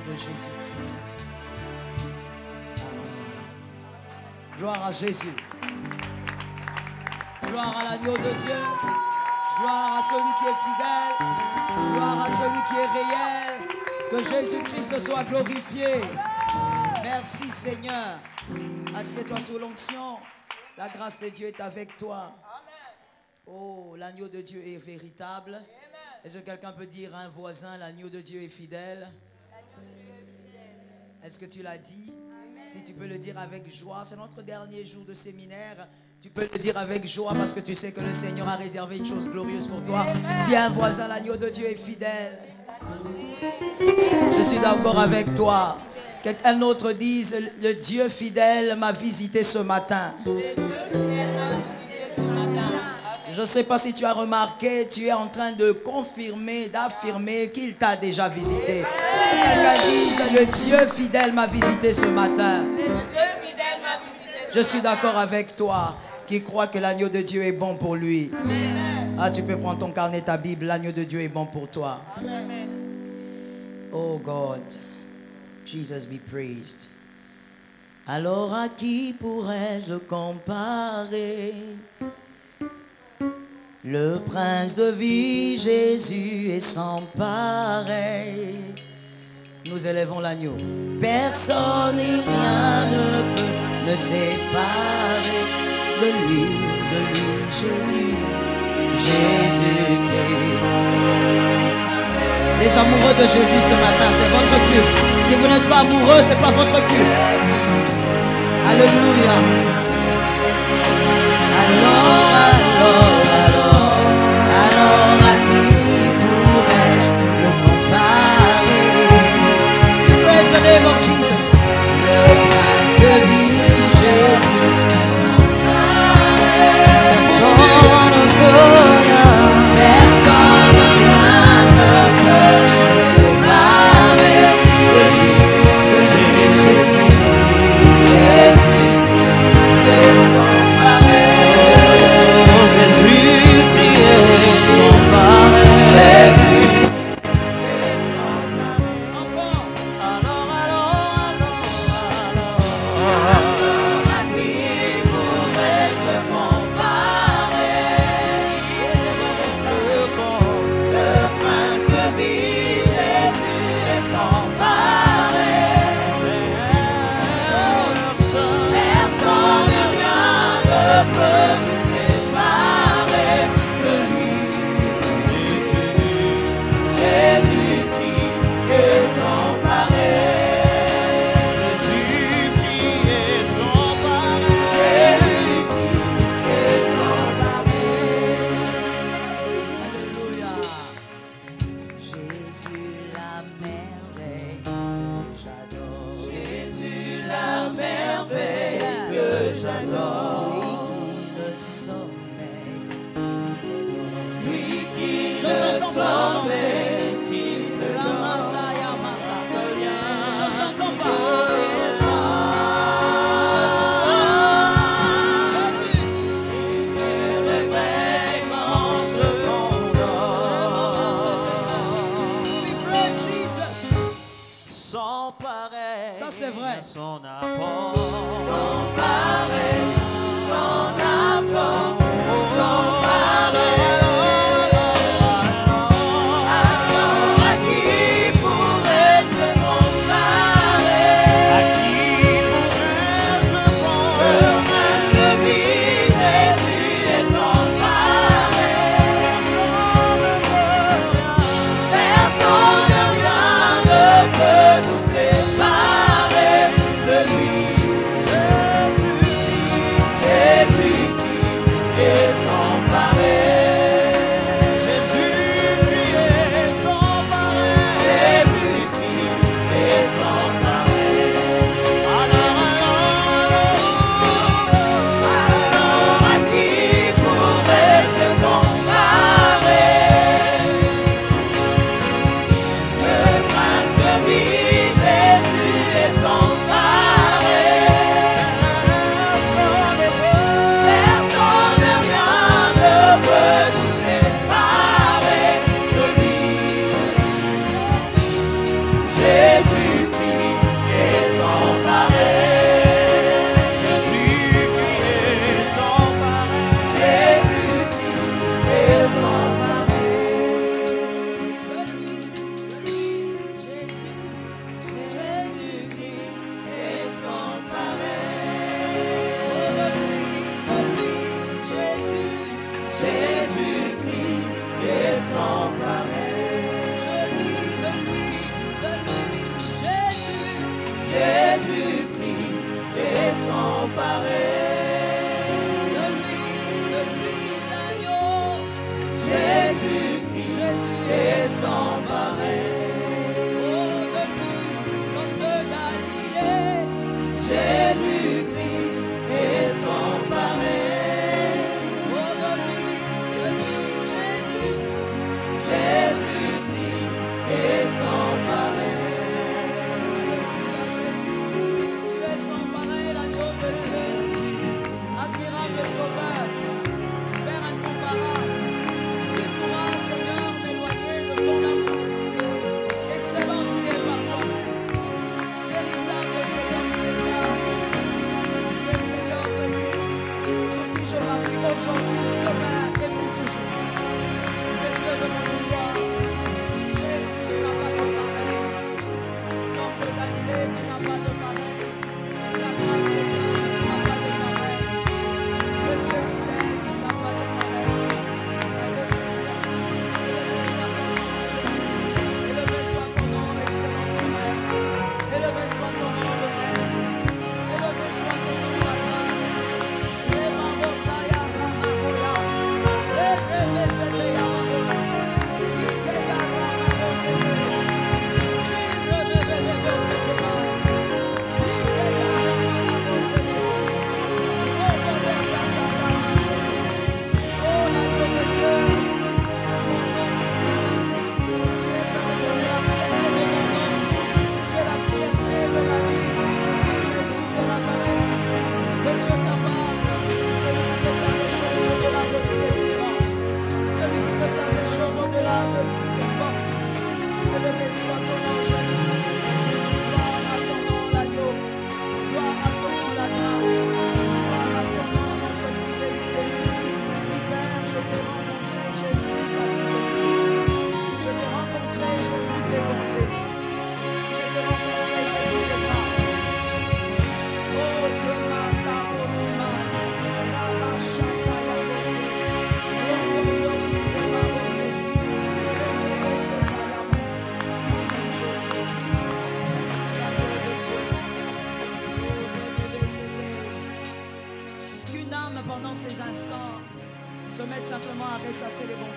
de Jésus-Christ. Amen. Gloire à Jésus. Gloire à l'agneau de Dieu. Gloire à celui qui est fidèle. Gloire à celui qui est réel. Que Jésus-Christ soit glorifié. Merci Seigneur. Assieds-toi sous l'onction. La grâce de Dieu est avec toi. Oh, l'agneau de Dieu est véritable. Est-ce que quelqu'un peut dire à un voisin, l'agneau de Dieu est fidèle? Est-ce que tu l'as dit? Si tu peux le dire avec joie, c'est notre dernier jour de séminaire. Tu peux le dire avec joie parce que tu sais que le Seigneur a réservé une chose glorieuse pour toi. Dis à un voisin, l'agneau de Dieu est fidèle. Je suis d'accord avec toi. Quelqu'un d'autre dise, le Dieu fidèle m'a visité ce matin. Je ne sais pas si tu as remarqué, tu es en train de confirmer, d'affirmer qu'il t'a déjà visité. Quelqu'un dise, le Dieu fidèle m'a visité ce matin. Je suis d'accord avec toi qui croit que l'agneau de Dieu est bon pour lui. Ah, tu peux prendre ton carnet, ta Bible, l'agneau de Dieu est bon pour toi. Oh God, Jesus be praised. Alors à qui pourrais-je le comparer? Le prince de vie, Jésus est sans pareil. Nous élevons l'agneau. Personne et rien ne peut me séparer de lui, Jésus, Jésus-Christ. Les amoureux de Jésus ce matin, c'est votre culte. Si vous n'êtes pas amoureux, c'est pas votre culte. Alléluia. Alors à qui pourrais-je le comparer? Praise the name of Jesus. Le prince de vie, Jésus. Personne ne peut se séparer de lui, de Jésus. Jésus-Christ est sans pareil.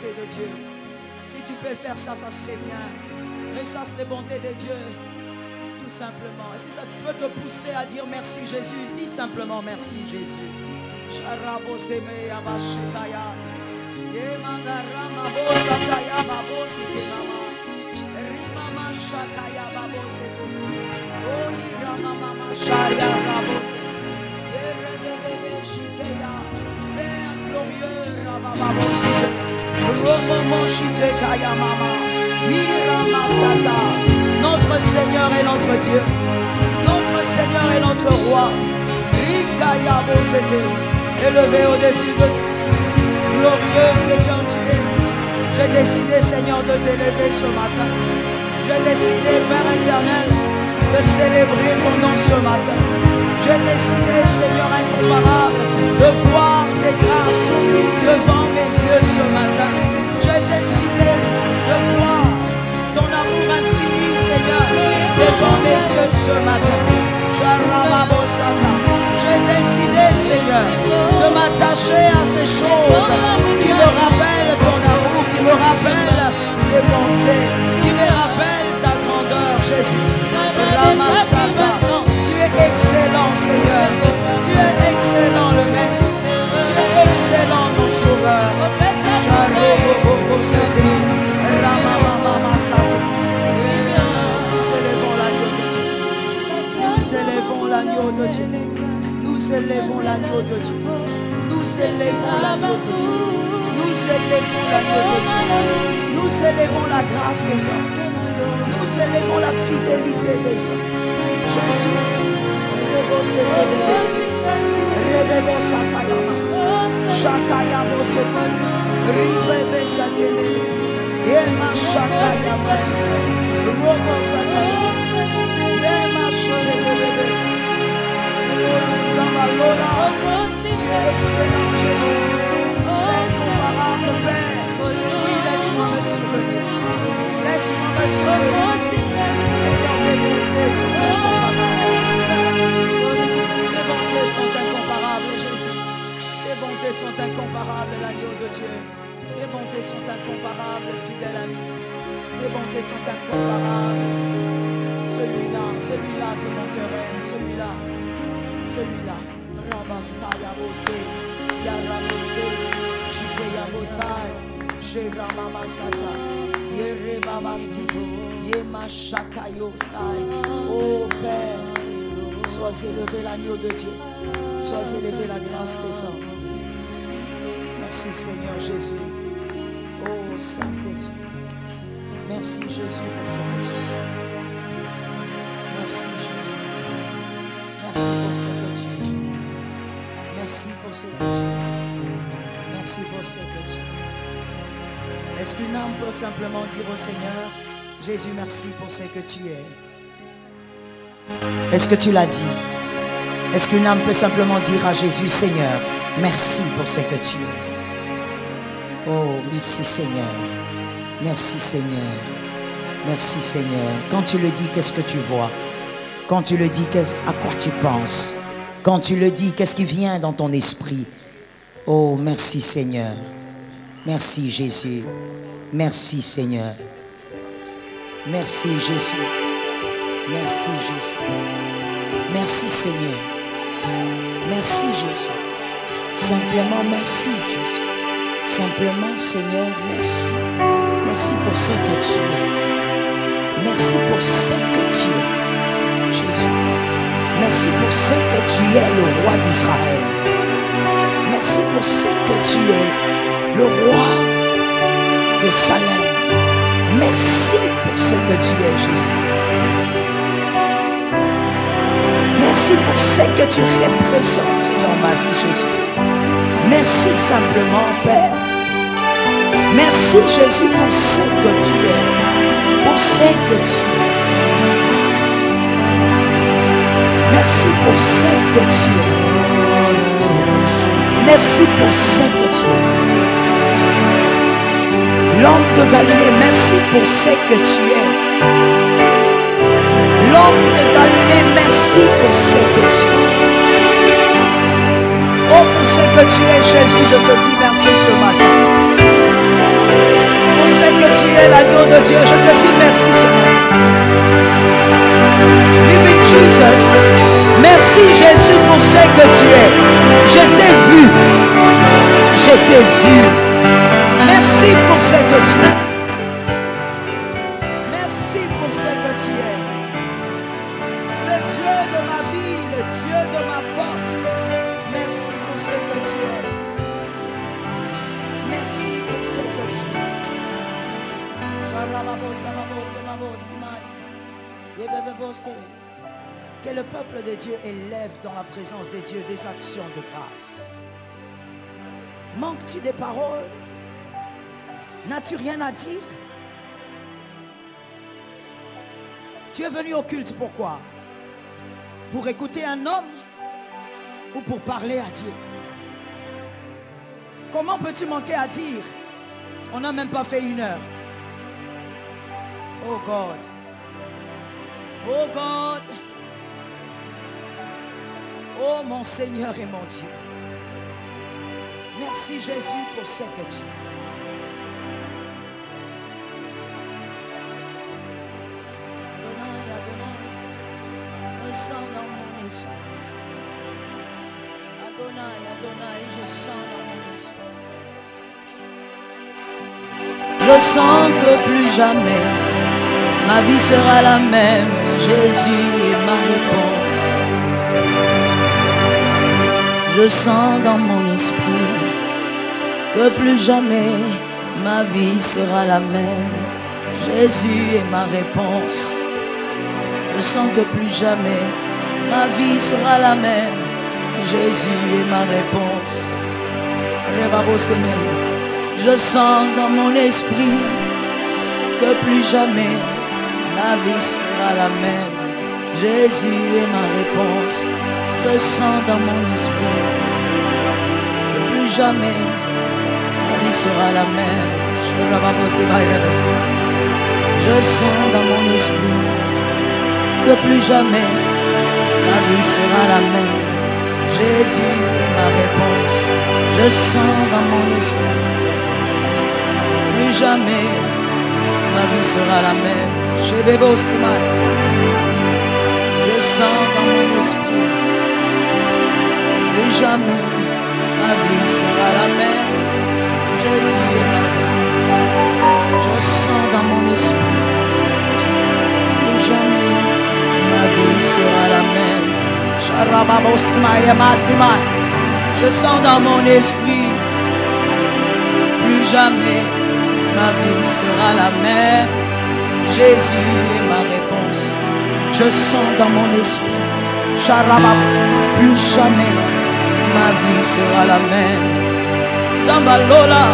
bontés de Dieu. Si tu peux faire ça, ça serait bien. Ressasse les bontés de Dieu. Tout simplement. Et si ça peut te pousser à dire merci Jésus, dis simplement merci Jésus. Notre Seigneur et notre Dieu, notre Seigneur et notre Roi, élevé au-dessus de glorieux Seigneur Dieu. J'ai décidé, Seigneur, de t'élever ce matin. J'ai décidé, Père éternel, de célébrer ton nom ce matin. J'ai décidé, Seigneur incomparable, de voir tes grâces devant mes yeux ce matin. J'ai décidé de voir ton amour infini, Seigneur, devant mes yeux ce matin. J'ai décidé, Seigneur, de m'attacher à ces choses qui me rappellent ton amour, qui me rappellent tes bontés, qui me rappellent ta grandeur, Jésus. Ramasata, tu es excellent, Seigneur. Tu es excellent, le Maître. Tu es excellent, mon Sauveur. Nous élevons l'agneau de Dieu. Nous élevons l'agneau de Dieu. Nous élevons l'agneau de Dieu. Nous élevons l'agneau de Dieu. Nous élevons la grâce des hommes. Nous élevons la fidélité des hommes. Jésus, tu es excellent, Jésus. Tu es incomparable, Père. Oui, laisse-moi me souvenir. Laisse-moi me souvenir. Seigneur, tes bontés sont incomparables. Tes bontés sont incomparables, Jésus. Tes bontés sont incomparables, l'agneau de Dieu. Tes bontés sont incomparables, fidèle ami. Tes bontés sont incomparables. Celui-là, celui-là que mon cœur aime, celui-là, celui-là. Rabastaya boste, Yaraboste, Shikeya bostai, Sheramama sata, Yerebabastiko, Yemashakayo stai. Oh Père, sois élevé l'agneau de Dieu, sois élevé la grâce des hommes. Merci Seigneur Jésus. Oh Saint-Esprit. Merci Jésus pour ce que tu es. Merci Jésus. Merci pour ce que tu es. Merci pour ce que tu es. Merci pour ce que tu es. Est-ce qu'une âme peut simplement dire au Seigneur, Jésus, merci pour ce que tu es? Est-ce que tu l'as dit? Est-ce qu'une âme peut simplement dire à Jésus, Seigneur, merci pour ce que tu es? Oh, merci Seigneur. Merci Seigneur. Merci Seigneur. Quand tu le dis, qu'est-ce que tu vois? Quand tu le dis, à quoi tu penses? Quand tu le dis, qu'est-ce qui vient dans ton esprit? Oh, merci Seigneur. Merci Jésus. Merci Seigneur. Merci Jésus. Merci Jésus. Merci Seigneur. Merci Jésus. Simplement merci Jésus. Simplement Seigneur, merci. Merci pour ce que tu es. Merci pour ce que tu es, Jésus. Merci pour ce que tu es, le roi d'Israël. Merci pour ce que tu es, le roi de Salem. Merci pour ce que tu es, Jésus. Merci pour ce que tu représentes dans ma vie, Jésus. Merci simplement, Père. Merci, Jésus, pour ce que tu es. Pour ce que tu es. Merci pour ce que tu es. Merci pour ce que tu es. L'homme de Galilée, merci pour ce que tu es. L'homme de Galilée, merci pour ce que tu es. Oh, pour ce que tu es, Jésus, je te dis merci ce matin. Dieu, je te dis merci ce matin. Living Jesus, merci Jésus pour ce que tu es. Je t'ai vu. Je t'ai vu. Merci pour ce que tu es. Merci pour ce que tu es. Le Dieu de ma vie, le Dieu de ma force. Merci pour ce que tu es. Merci pour ce que tu es. Que le peuple de Dieu élève dans la présence de Dieu des actions de grâce. Manques-tu des paroles? N'as-tu rien à dire? Tu es venu au culte pourquoi? Pour écouter un homme ou pour parler à Dieu? Comment peux-tu manquer à dire? On n'a même pas fait 1 heure. Oh God. Oh God. Oh mon Seigneur et mon Dieu. Merci Jésus pour ce que tu es. Adonai, Adonai, je sens dans mon esprit. Adonai, Adonai, je sens dans mon esprit. Je sens que plus jamais ma vie sera la même. Jésus est ma réponse. Je sens dans mon esprit que plus jamais ma vie sera la même. Jésus est ma réponse. Je sens que plus jamais ma vie sera la même. Jésus est ma réponse. Je sens dans mon esprit que plus jamais ma vie sera la même. Jésus est ma réponse. Je sens dans mon esprit que plus jamais ma vie sera la même. Je sens dans mon esprit que plus jamais ma vie sera la même. Jésus est ma réponse. Je sens dans mon esprit plus jamais ma vie sera la même. Je sens dans mon esprit plus jamais ma vie sera la même. Jésus est ma réponse. Je sens dans mon esprit plus jamais ma vie sera la même. Je sens dans mon esprit plus jamais ma vie sera la même. Jésus est ma réponse. Je sens dans mon esprit plus jamais ma vie sera la même. Zambalola,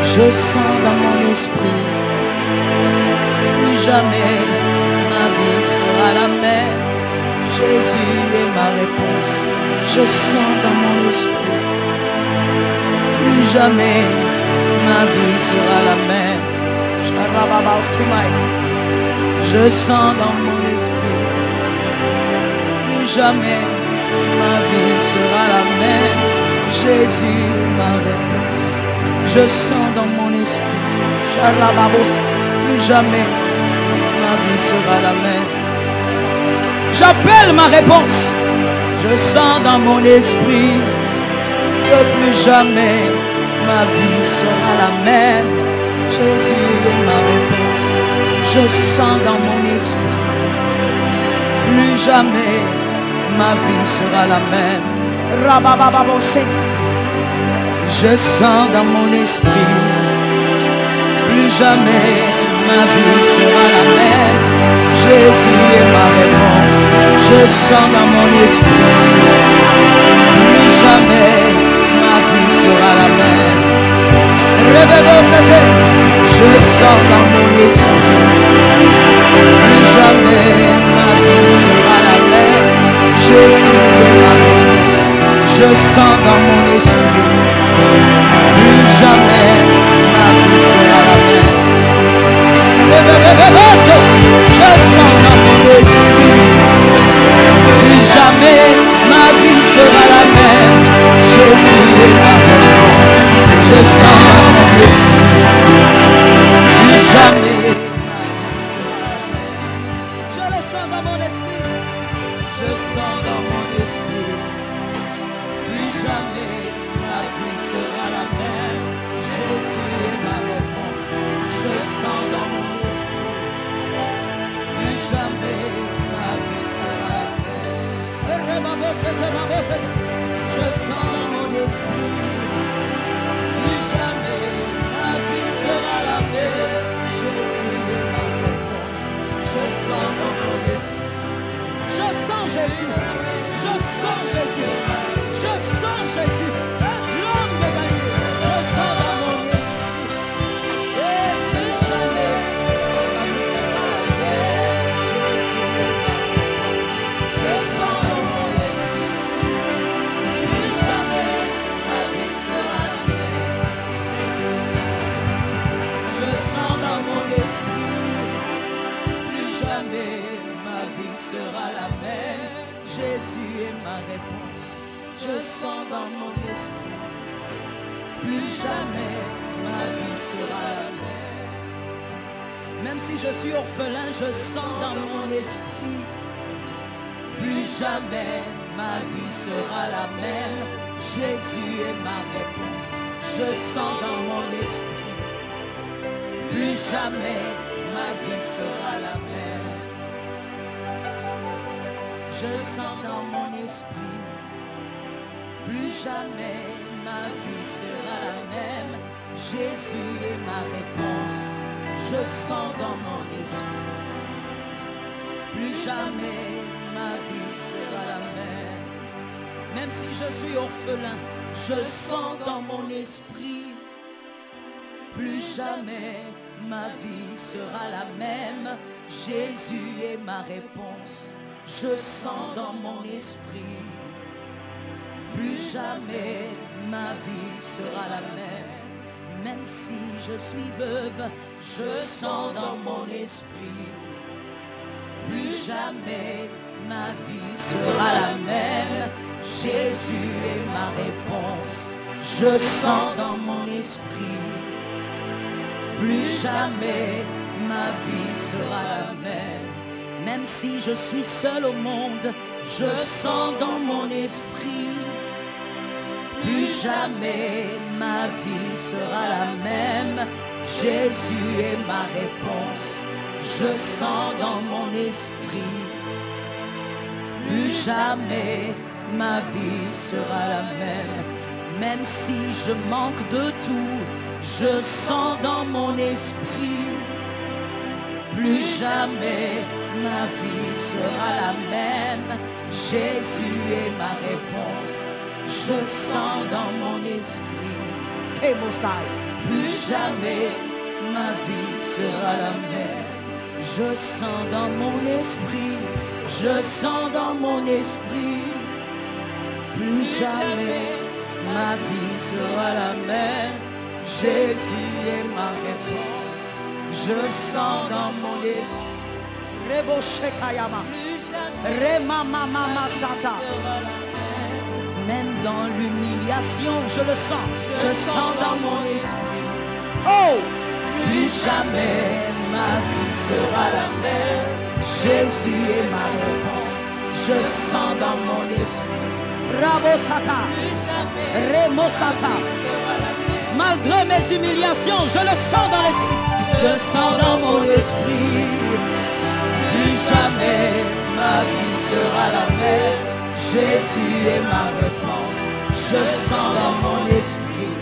je sens dans mon esprit plus jamais ma vie sera la même. Jésus est ma réponse. Je sens dans mon esprit plus jamais ma vie sera la même. Je sens dans mon esprit plus jamais ma vie sera la même. Jésus est ma réponse. Je sens dans mon esprit plus jamais ma vie sera la même. J'appelle ma réponse. Je sens dans mon esprit que plus jamais ma vie sera la même. Jésus est ma réponse. Je sens dans mon esprit plus jamais ma vie sera la même. Je sens dans mon esprit plus jamais ma vie sera la même. Jésus est ma réponse. Je sens dans mon esprit plus jamais ma vie sera la même. Je sens dans mon esprit plus jamais ma vie sera la même. Jésus est ma réponse. Je sens dans mon esprit plus jamais ma vie sera la même. Je sens dans mon esprit plus jamais ma vie sera la même. Jésus est ma réponse. Je sens dans mon esprit plus jamais sens dans mon esprit, plus jamais ma vie sera la même. Jésus est ma réponse. Je sens dans mon esprit. Je sens Jésus. Je sens Jésus. Je sens Jésus. L'homme de gagner. Je sens dans mon esprit. Et plus jamais ma vie sera la même. Jésus est ma réponse. Je sens dans mon esprit. Plus jamais ma vie sera la même. Je sens dans mon esprit. Plus jamais ma vie sera la même. Jésus est ma réponse. Je sens dans mon esprit. Plus jamais ma vie sera la même. Même si je suis orphelin, je sens dans mon esprit. Plus jamais ma vie sera la même. Jésus est ma réponse. Je sens dans mon esprit. Plus jamais ma vie sera la même. Je sens dans mon esprit. Plus jamais ma vie sera la même. Jésus est ma réponse. Je sens dans mon esprit. Plus jamais ma vie sera la même. Même si je suis orphelin, je sens dans mon esprit. Plus jamais ma vie sera la même. Jésus est ma réponse. Je sens dans mon esprit. Plus jamais ma vie sera la même. Même si je suis veuve, je sens dans mon esprit. Plus jamais ma vie sera la même. Jésus est ma réponse. Je sens dans mon esprit. Plus jamais ma vie sera la même. Même si je suis seul au monde, je sens dans mon esprit. Plus jamais ma vie sera la même. Jésus est ma réponse. Je sens dans mon esprit. Plus jamais ma vie sera la même. Même si je manque de tout, je sens dans mon esprit. Plus jamais ma vie sera la même. Jésus est ma réponse. Je sens dans mon esprit. Plus jamais ma vie sera la même. Je sens dans mon esprit. Je sens dans mon esprit. Plus jamais ma vie sera la même. Jésus est ma réponse. Je sens dans mon esprit. Rebo Shekayama. Rema Mama Sata. Même dans l'humiliation, je le sens. Je sens dans mon esprit. Oh! Plus jamais ma vie sera la même. Jésus est ma réponse. Je sens dans mon esprit. Rabo Sata. Remo Sata. Malgré mes humiliations, je le sens dans l'esprit. Je sens dans mon esprit. Plus jamais ma vie sera la même. Jésus est ma réponse. Je sens dans mon esprit.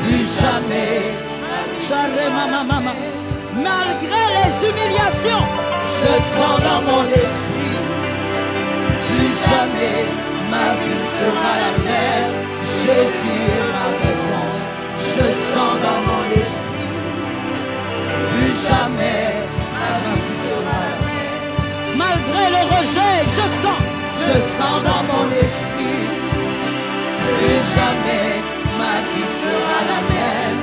Plus jamais. Malgré les humiliations, je sens dans mon esprit. Plus jamais ma vie sera la même. Jésus est ma réponse. Je sens dans mon esprit. Plus jamais ma vie sera la même. Malgré le rejet, je sens dans mon esprit. Plus jamais ma vie sera la même.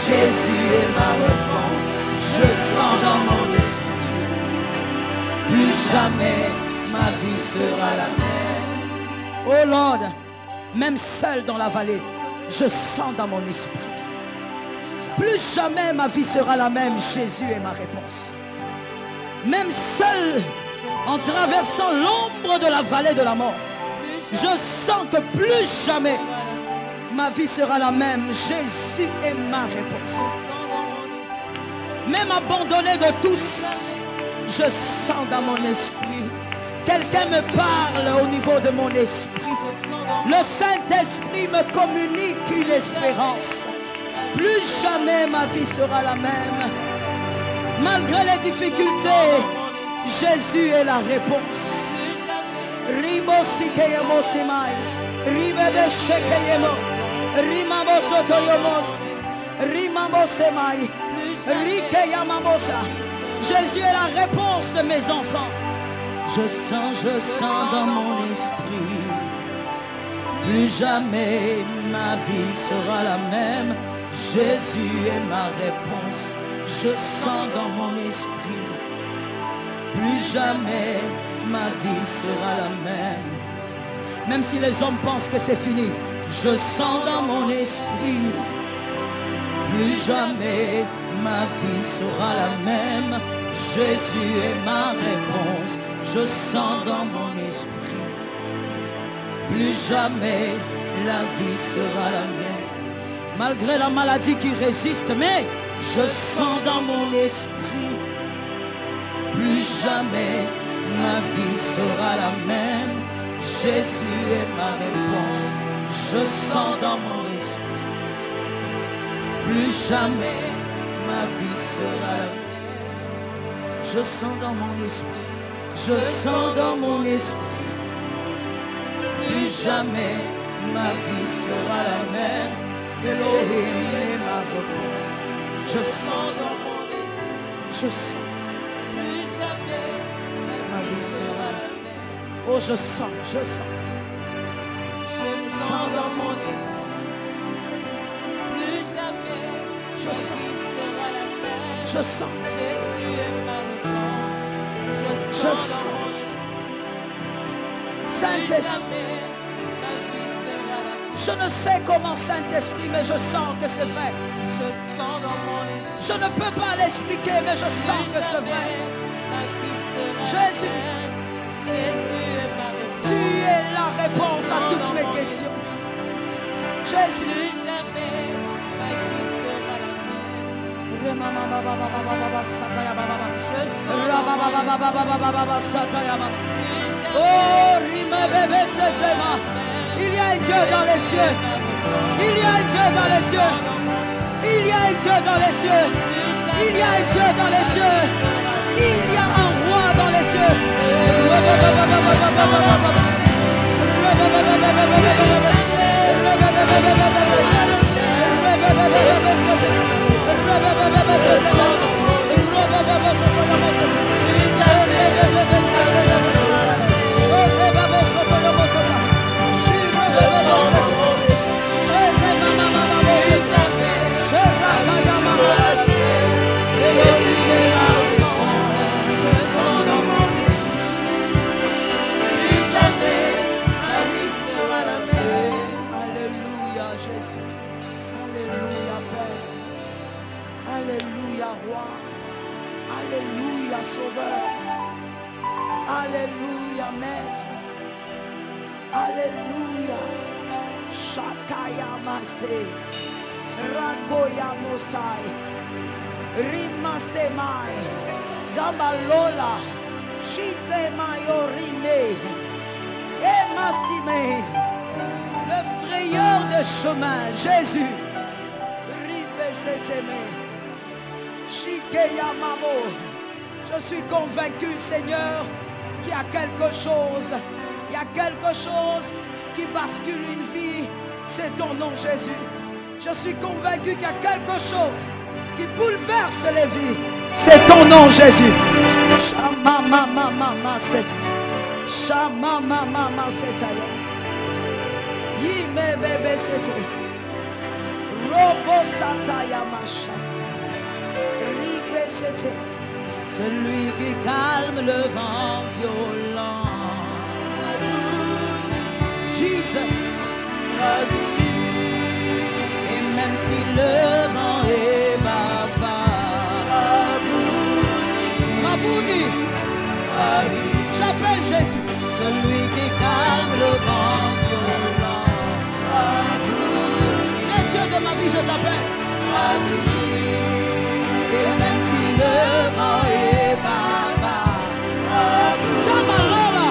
Jésus est ma réponse. Je sens dans mon esprit. Plus jamais ma vie sera la même. Oh Lord, même seul dans la vallée, je sens dans mon esprit. Plus jamais ma vie sera la même. Jésus est ma réponse. Même seul, en traversant l'ombre de la vallée de la mort, je sens que plus jamais ma vie sera la même. Jésus est ma réponse. Même abandonné de tous, je sens dans mon esprit Quelqu'un me parle au niveau de mon esprit. Le Saint-Esprit me communique une espérance. Plus jamais ma vie sera la même. Malgré les difficultés, Jésus est la réponse. Jésus est la réponse de mes enfants. Je sens dans mon esprit. Plus jamais ma vie sera la même. Jésus est ma réponse. Je sens dans mon esprit. Plus jamais ma vie sera la même. Même si les hommes pensent que c'est fini, je sens dans mon esprit. Plus jamais ma vie sera la même. Jésus est ma réponse. Je sens dans mon esprit. Plus jamais la vie sera la même. Malgré la maladie qui résiste, mais je sens dans mon esprit. Plus jamais ma vie sera la même. Jésus est ma réponse. Je sens dans mon esprit. Plus jamais ma vie sera la même. Je sens dans mon esprit. Je sens dans mon esprit. Plus jamais ma vie sera la même. Elohim est ma réponse. Je sens dans mon esprit. Je sens. Plus jamais ma vie sera la même. Oh, je sens, je sens. Je sens dans mon esprit. Plus jamais je sens. Sera la même. Je sens. Jésus est ma réponse. Je sens. Saint-Esprit. Je ne sais comment, Saint-Esprit, mais je sens que c'est vrai. Je sens dans mon esprit. Je ne peux pas l'expliquer, mais je sens que c'est vrai. Jésus, tu es la réponse à toutes mes questions. Jésus, oh, rime bébé, c'est moi. Il y a un Dieu dans les cieux. Il y a un Dieu dans les cieux. Il y a un Dieu dans les cieux. Il y a un Dieu dans les cieux. Il y a un roi dans les cieux. Alléluia, roi. Alléluia, sauveur. Alléluia, maître. Alléluia. Shakaya Maste. Rakoya Mosai. Rimaste Mai. Zambalola. Shite Mayorine. Emastime. Le frayeur de chemin, Jésus. Je suis convaincu, Seigneur, qu'il y a quelque chose. Il y a quelque chose qui bascule une vie. C'est ton nom, Jésus. Je suis convaincu qu'il y a quelque chose qui bouleverse les vies. C'est ton nom, Jésus. Shama mama mama set. Shama mama mama set. Yime bebe set. Robo sataya machat. Ribe set. Celui qui calme le vent violent. Jesus. Et même si le vent est bavard. Rabouni. J'appelle Jésus. Celui qui calme le vent violent. Le Dieu de ma vie, je t'appelle. Et même si le vent est bavard. Samalola.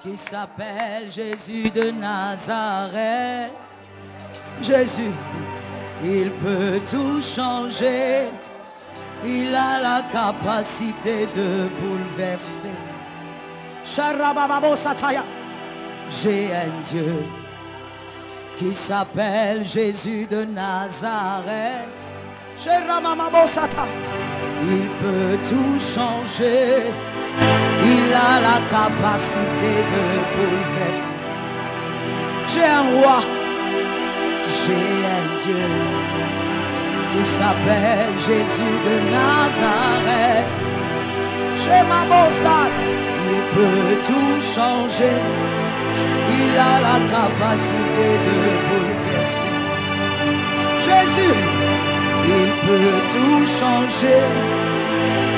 Qui s'appelle Jésus de Nazareth. Jésus, il peut tout changer. Il a la capacité de bouleverser. J'ai un Dieu qui s'appelle Jésus de Nazareth. Il peut tout changer. Il a la capacité de bouleverser. J'ai un roi, j'ai un Dieu qui s'appelle Jésus de Nazareth. Chez ma bostade, il peut tout changer. Il a la capacité de bouleverser. Jésus, il peut tout changer.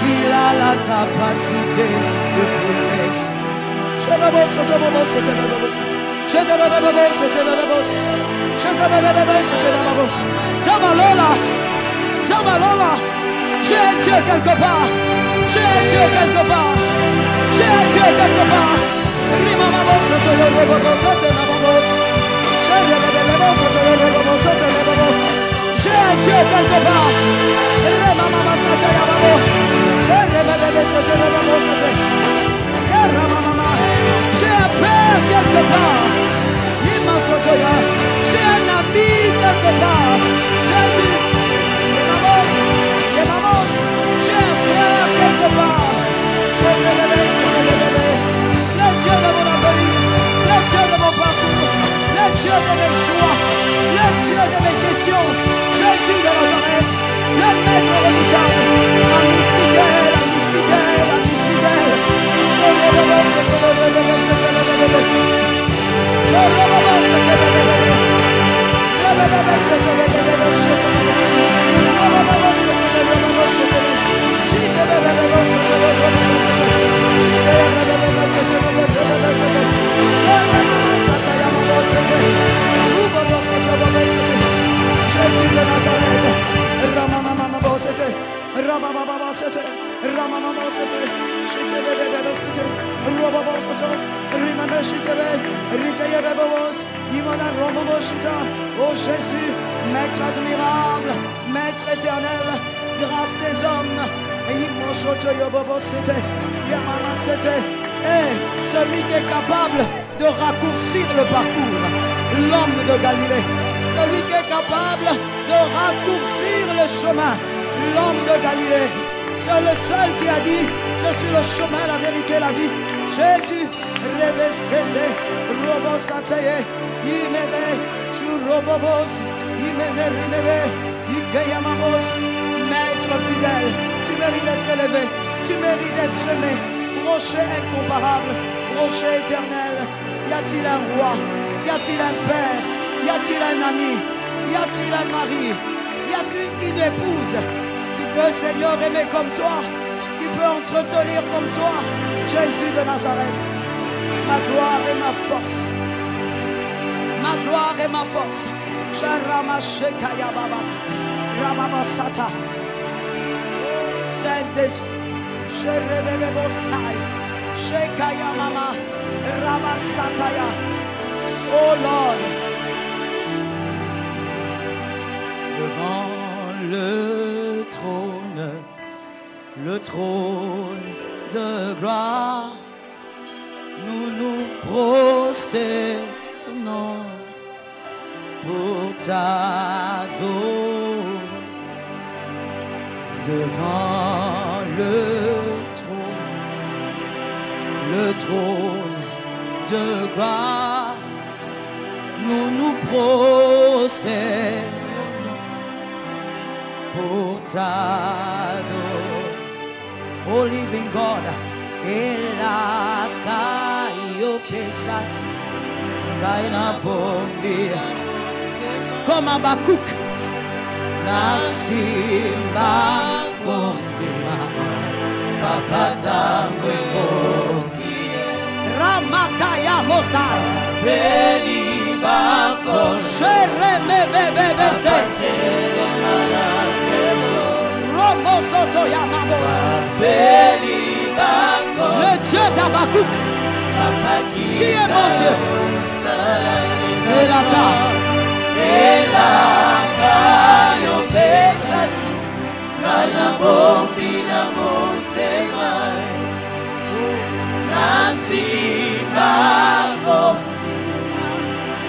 Il a la capacité de bouleverser. J'ai un Dieu quelque part. J'ai un Dieu quelque part. J'ai un Dieu quelque part. J'ai un Dieu quelque part. J'ai un père quelque part. J'ai un ami quelque part. Jésus, j'ai un frère quelque part. Le Dieu de mon avenir, le Dieu de mon parcours, le Dieu de mes choix, le Dieu de mes questions. Jésus de Nazareth, le maître redoutable, ami fidèle, ami fidèle, ami fidèle. Jésus de Nazareth, oh Jésus, maître admirable, maître éternel, grâce des hommes, celui qui est capable de raccourcir le parcours, l'homme de Galilée, celui qui est capable de raccourcir le chemin, l'homme de Galilée, c'est le seul qui a dit, je suis le chemin, la vérité, la vie. Jésus, revêsete, robosateye, imebe, churobobos, imene rimebe, ikeyamamos, maître fidèle, tu mérites d'être élevé, tu mérites d'être aimé, rocher incomparable, rocher éternel. Y a-t-il un roi? Y a-t-il un père? Y a-t-il un ami? Y a-t-il un mari? Y a-t-il une épouse qui peut, Seigneur, aimer comme toi, qui peut entretenir comme toi? Jésus de Nazareth, ma gloire et ma force. Ma gloire et ma force. Saint-Esprit, Shekaya Mama, Rabasataya. Oh Lord. Devant le trône de gloire, nous nous prosternons pour t'adorer. Devant le trône de gloire, nous nous prosternons pour t'adorer. Oh living God, et la caillou pesa, gaina bombi, comme un bakouk, la simba kondima, papa tango Ramakaya Mosai, Beli Bako, Shere Bebe Se, Romo Soto Yamamos, Beli Bako, le Dieu d'Abakouk, tu es mon Dieu, et la Kayo Pesa, Kana Bombina Montemai. Simba Gondi,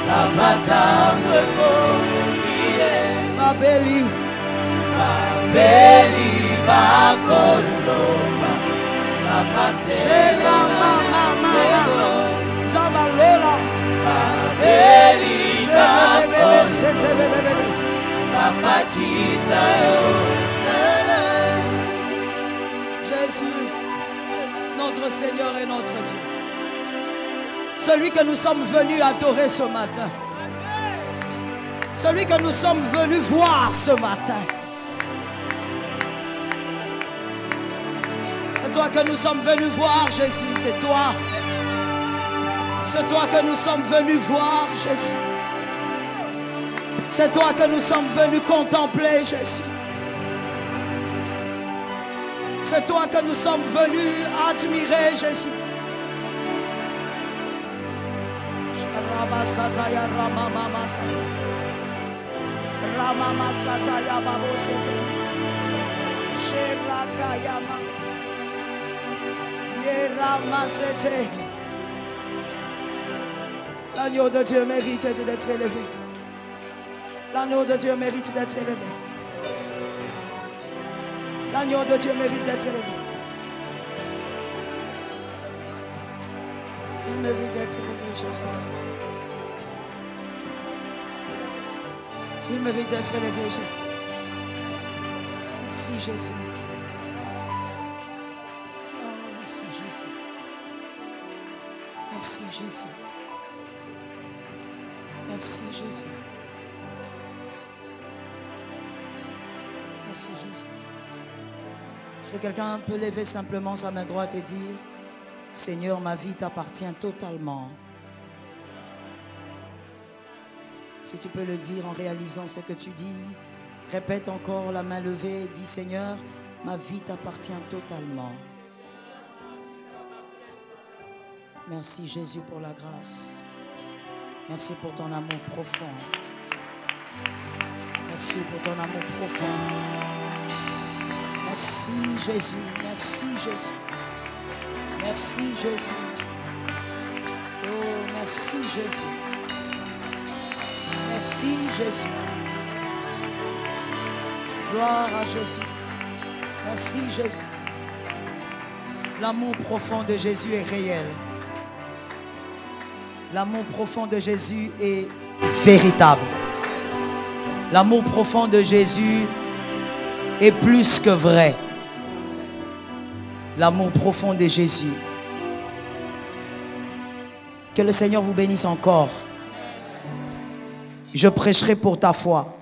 Amatangwe Gondi, Mabeli Bakoloma, Apasela Mama, Zamalola, Mabeli Bakoloma, Papa Kita Jésus, notre Seigneur et notre Dieu, celui que nous sommes venus adorer ce matin, celui que nous sommes venus voir ce matin. C'est toi que nous sommes venus voir, Jésus, c'est toi. C'est toi que nous sommes venus voir, Jésus. C'est toi que nous sommes venus contempler, Jésus. C'est toi que nous sommes venus admirer, Jésus. L'agneau de Dieu mérite d'être élevé. L'agneau de Dieu mérite d'être élevé. L'agneau de Dieu mérite d'être élevé. Il mérite d'être élevé, Jésus. Il mérite d'être élevé, Jésus. Merci, Jésus. Oh, merci, Jésus. Merci, Jésus. Merci, Jésus. Merci, Jésus. Est-ce que quelqu'un peut lever simplement sa main droite et dire: Seigneur, ma vie t'appartient totalement. Si tu peux le dire en réalisant ce que tu dis, répète encore la main levée et dis: Seigneur, ma vie t'appartient totalement. Merci Jésus pour la grâce. Merci pour ton amour profond. Merci pour ton amour profond. Merci Jésus, merci Jésus. Merci Jésus. Oh, merci Jésus. Merci Jésus. Gloire à Jésus. Merci Jésus. L'amour profond de Jésus est réel. L'amour profond de Jésus est véritable. L'amour profond de Jésus est plus que vrai. L'amour profond de Jésus. Que le Seigneur vous bénisse encore. Je prêcherai pour ta foi.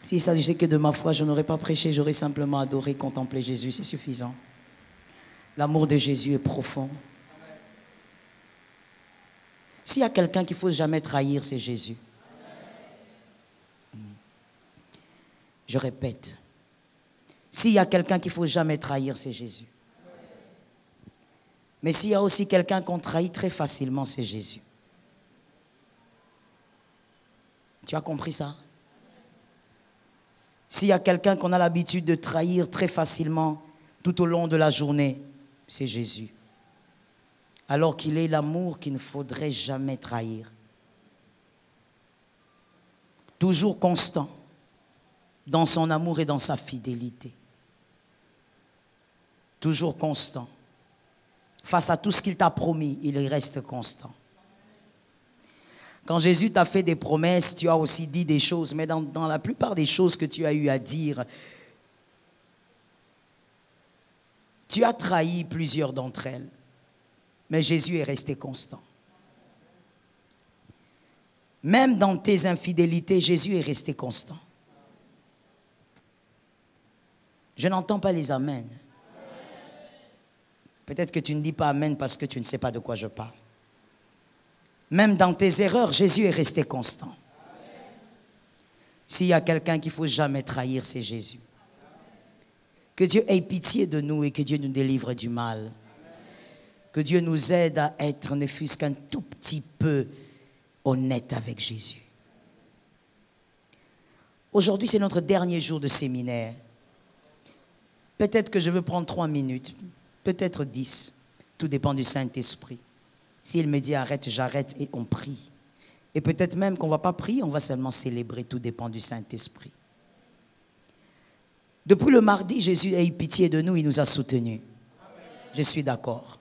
S'il s'agissait que de ma foi, je n'aurais pas prêché, j'aurais simplement adoré, contempler Jésus, c'est suffisant. L'amour de Jésus est profond. S'il y a quelqu'un qu'il ne faut jamais trahir, c'est Jésus. Je répète, S'il y a quelqu'un qu'il ne faut jamais trahir, c'est Jésus. Mais s'il y a aussi quelqu'un qu'on trahit très facilement, c'est Jésus. Tu as compris ça? S'il y a quelqu'un qu'on a l'habitude de trahir très facilement tout au long de la journée, c'est Jésus. Alors qu'il est l'amour qu'il ne faudrait jamais trahir. Toujours constant dans son amour et dans sa fidélité. Toujours constant. Face à tout ce qu'il t'a promis, il reste constant. Quand Jésus t'a fait des promesses, tu as aussi dit des choses, mais dans la plupart des choses que tu as eu à dire, tu as trahi plusieurs d'entre elles. Mais Jésus est resté constant. Même dans tes infidélités, Jésus est resté constant. Je n'entends pas les amens. Peut-être que tu ne dis pas amen parce que tu ne sais pas de quoi je parle. Même dans tes erreurs, Jésus est resté constant. S'il y a quelqu'un qu'il ne faut jamais trahir, c'est Jésus. Que Dieu ait pitié de nous et que Dieu nous délivre du mal. Que Dieu nous aide à être, ne fût-ce qu'un tout petit peu, honnête avec Jésus. Aujourd'hui, c'est notre dernier jour de séminaire. Peut-être que je veux prendre 3 minutes, peut-être 10. Tout dépend du Saint-Esprit. S'il me dit arrête, j'arrête et on prie. Et peut-être même qu'on ne va pas prier, on va seulement célébrer. Tout dépend du Saint-Esprit. Depuis le mardi, Jésus a eu pitié de nous, il nous a soutenus. Je suis d'accord.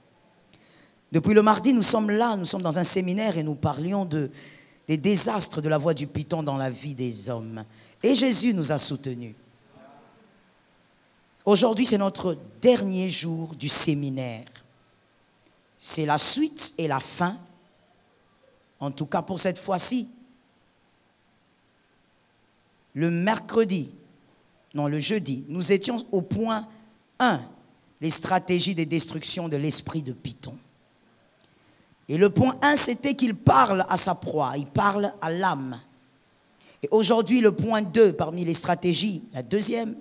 Depuis le mardi, nous sommes là, nous sommes dans un séminaire et nous parlions des désastres de la voie du python dans la vie des hommes. Et Jésus nous a soutenus. Aujourd'hui, c'est notre dernier jour du séminaire. C'est la suite et la fin, en tout cas pour cette fois-ci. Le jeudi, nous étions au point 1, les stratégies de destruction de l'esprit de Python. Et le point 1, c'était qu'il parle à sa proie, il parle à l'âme. Et aujourd'hui, le point 2, parmi les stratégies, la deuxième,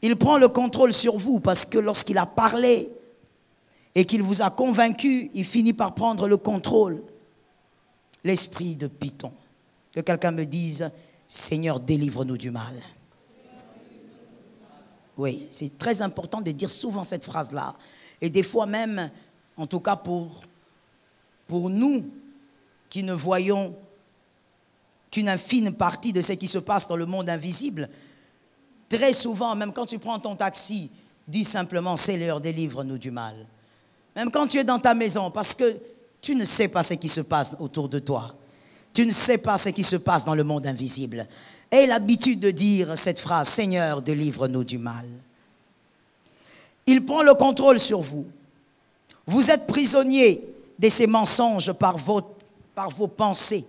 il prend le contrôle sur vous parce que lorsqu'il a parlé et qu'il vous a convaincu, il finit par prendre le contrôle. L'esprit de Python. Que quelqu'un me dise, Seigneur, délivre-nous du mal. Oui, c'est très important de dire souvent cette phrase-là. Et des fois même, en tout cas pour nous qui ne voyons qu'une infime partie de ce qui se passe dans le monde invisible, très souvent, même quand tu prends ton taxi, dis simplement, Seigneur, délivre-nous du mal. Même quand tu es dans ta maison, parce que tu ne sais pas ce qui se passe autour de toi. Tu ne sais pas ce qui se passe dans le monde invisible. Aie l'habitude de dire cette phrase, Seigneur, délivre-nous du mal. Il prend le contrôle sur vous. Vous êtes prisonnier de ces mensonges par vos pensées.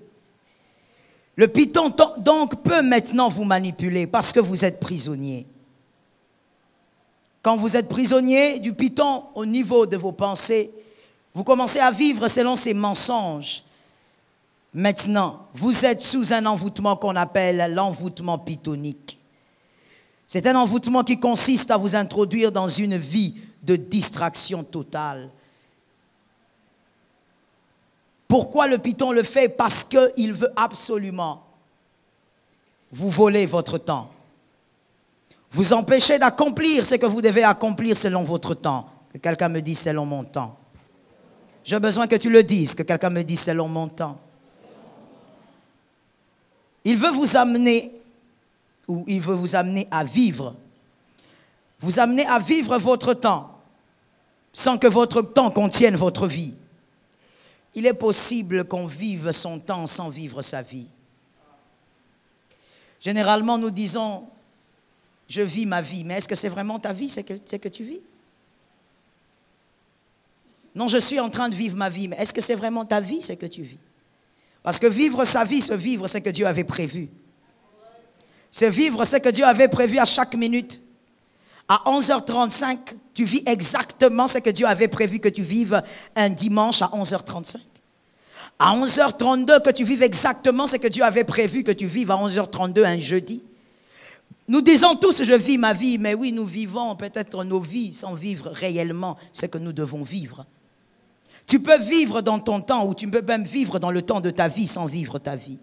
Le python donc peut maintenant vous manipuler parce que vous êtes prisonnier. Quand vous êtes prisonnier du python au niveau de vos pensées, vous commencez à vivre selon ces mensonges. Maintenant, vous êtes sous un envoûtement qu'on appelle l'envoûtement pythonique. C'est un envoûtement qui consiste à vous introduire dans une vie de distraction totale. Pourquoi le python le fait? Parce qu'il veut absolument vous voler votre temps. Vous empêcher d'accomplir ce que vous devez accomplir selon votre temps. Que quelqu'un me dise selon mon temps. J'ai besoin que tu le dises, que quelqu'un me dise selon mon temps. Il veut vous amener, ou il veut vous amener à vivre. Vous amener à vivre votre temps, sans que votre temps contienne votre vie. Il est possible qu'on vive son temps sans vivre sa vie. Généralement, nous disons, je vis ma vie, mais est-ce que c'est vraiment ta vie, c'est que tu vis? Non, je suis en train de vivre ma vie, mais est-ce que c'est vraiment ta vie, c'est que tu vis? Parce que vivre sa vie, c'est vivre ce que Dieu avait prévu. C'est vivre ce que Dieu avait prévu à chaque minute. À 11h35, tu vis exactement ce que Dieu avait prévu que tu vives un dimanche à 11h35. À 11h32, que tu vives exactement ce que Dieu avait prévu que tu vives à 11h32 un jeudi. Nous disons tous, je vis ma vie, mais oui, nous vivons peut-être nos vies sans vivre réellement ce que nous devons vivre. Tu peux vivre dans ton temps ou tu peux même vivre dans le temps de ta vie sans vivre ta vie.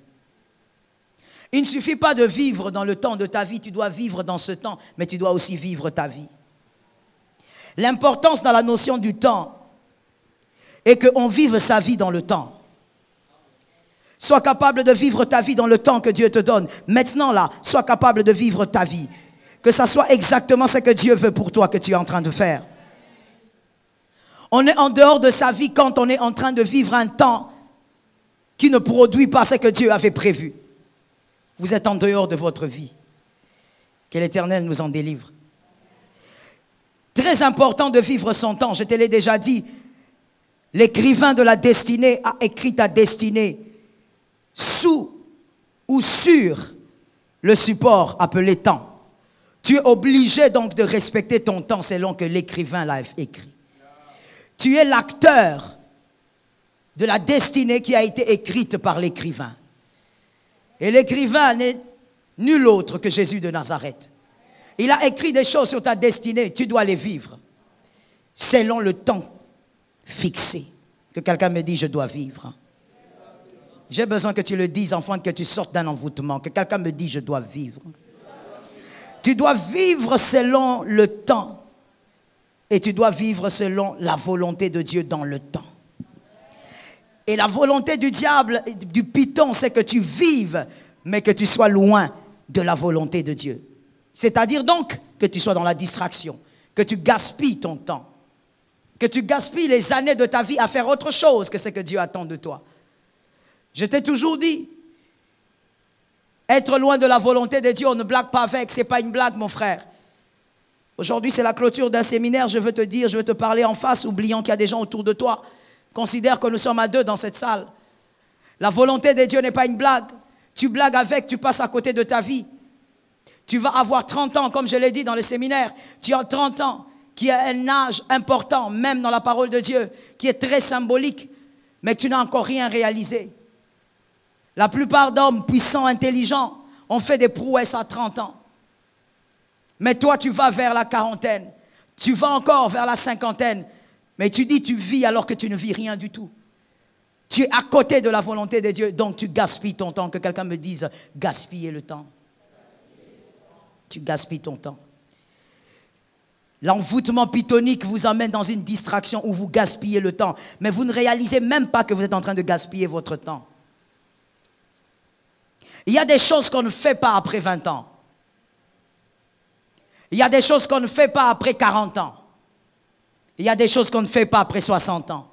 Il ne suffit pas de vivre dans le temps de ta vie, tu dois vivre dans ce temps, mais tu dois aussi vivre ta vie. L'importance dans la notion du temps est qu'on vive sa vie dans le temps. Sois capable de vivre ta vie dans le temps que Dieu te donne. Maintenant là, sois capable de vivre ta vie. Que ça soit exactement ce que Dieu veut pour toi que tu es en train de faire. On est en dehors de sa vie quand on est en train de vivre un temps qui ne produit pas ce que Dieu avait prévu. Vous êtes en dehors de votre vie. Que l'Éternel nous en délivre. Très important de vivre son temps. Je te l'ai déjà dit. L'écrivain de la destinée a écrit ta destinée sous ou sur le support appelé temps. Tu es obligé donc de respecter ton temps selon que l'écrivain l'a écrit. Tu es l'acteur de la destinée qui a été écrite par l'écrivain. Et l'écrivain n'est nul autre que Jésus de Nazareth. Il a écrit des choses sur ta destinée, tu dois les vivre selon le temps fixé. Que quelqu'un me dise, je dois vivre. J'ai besoin que tu le dises, enfant, que tu sortes d'un envoûtement. Que quelqu'un me dise, je dois vivre. Tu dois vivre selon le temps. Et tu dois vivre selon la volonté de Dieu dans le temps. Et la volonté du diable, du python, c'est que tu vives, mais que tu sois loin de la volonté de Dieu. C'est-à-dire donc que tu sois dans la distraction, que tu gaspilles ton temps, que tu gaspilles les années de ta vie à faire autre chose que ce que Dieu attend de toi. Je t'ai toujours dit, être loin de la volonté de Dieu, on ne blague pas avec, ce n'est pas une blague mon frère. Aujourd'hui, c'est la clôture d'un séminaire, je veux te dire, je veux te parler en face, oubliant qu'il y a des gens autour de toi. Considère que nous sommes à deux dans cette salle. La volonté de Dieu n'est pas une blague. Tu blagues avec, tu passes à côté de ta vie. Tu vas avoir 30 ans, comme je l'ai dit dans le séminaire. Tu as 30 ans, qui est un âge important, même dans la parole de Dieu, qui est très symbolique, mais tu n'as encore rien réalisé. La plupart d'hommes puissants, intelligents, ont fait des prouesses à 30 ans. Mais toi, tu vas vers la quarantaine. Tu vas encore vers la cinquantaine. Mais tu dis tu vis alors que tu ne vis rien du tout. Tu es à côté de la volonté de Dieu, donc tu gaspilles ton temps. Que quelqu'un me dise, gaspiller le temps. Tu gaspilles ton temps. L'envoûtement pythonique vous amène dans une distraction où vous gaspillez le temps. Mais vous ne réalisez même pas que vous êtes en train de gaspiller votre temps. Il y a des choses qu'on ne fait pas après 20 ans. Il y a des choses qu'on ne fait pas après 40 ans. Il y a des choses qu'on ne fait pas après 60 ans.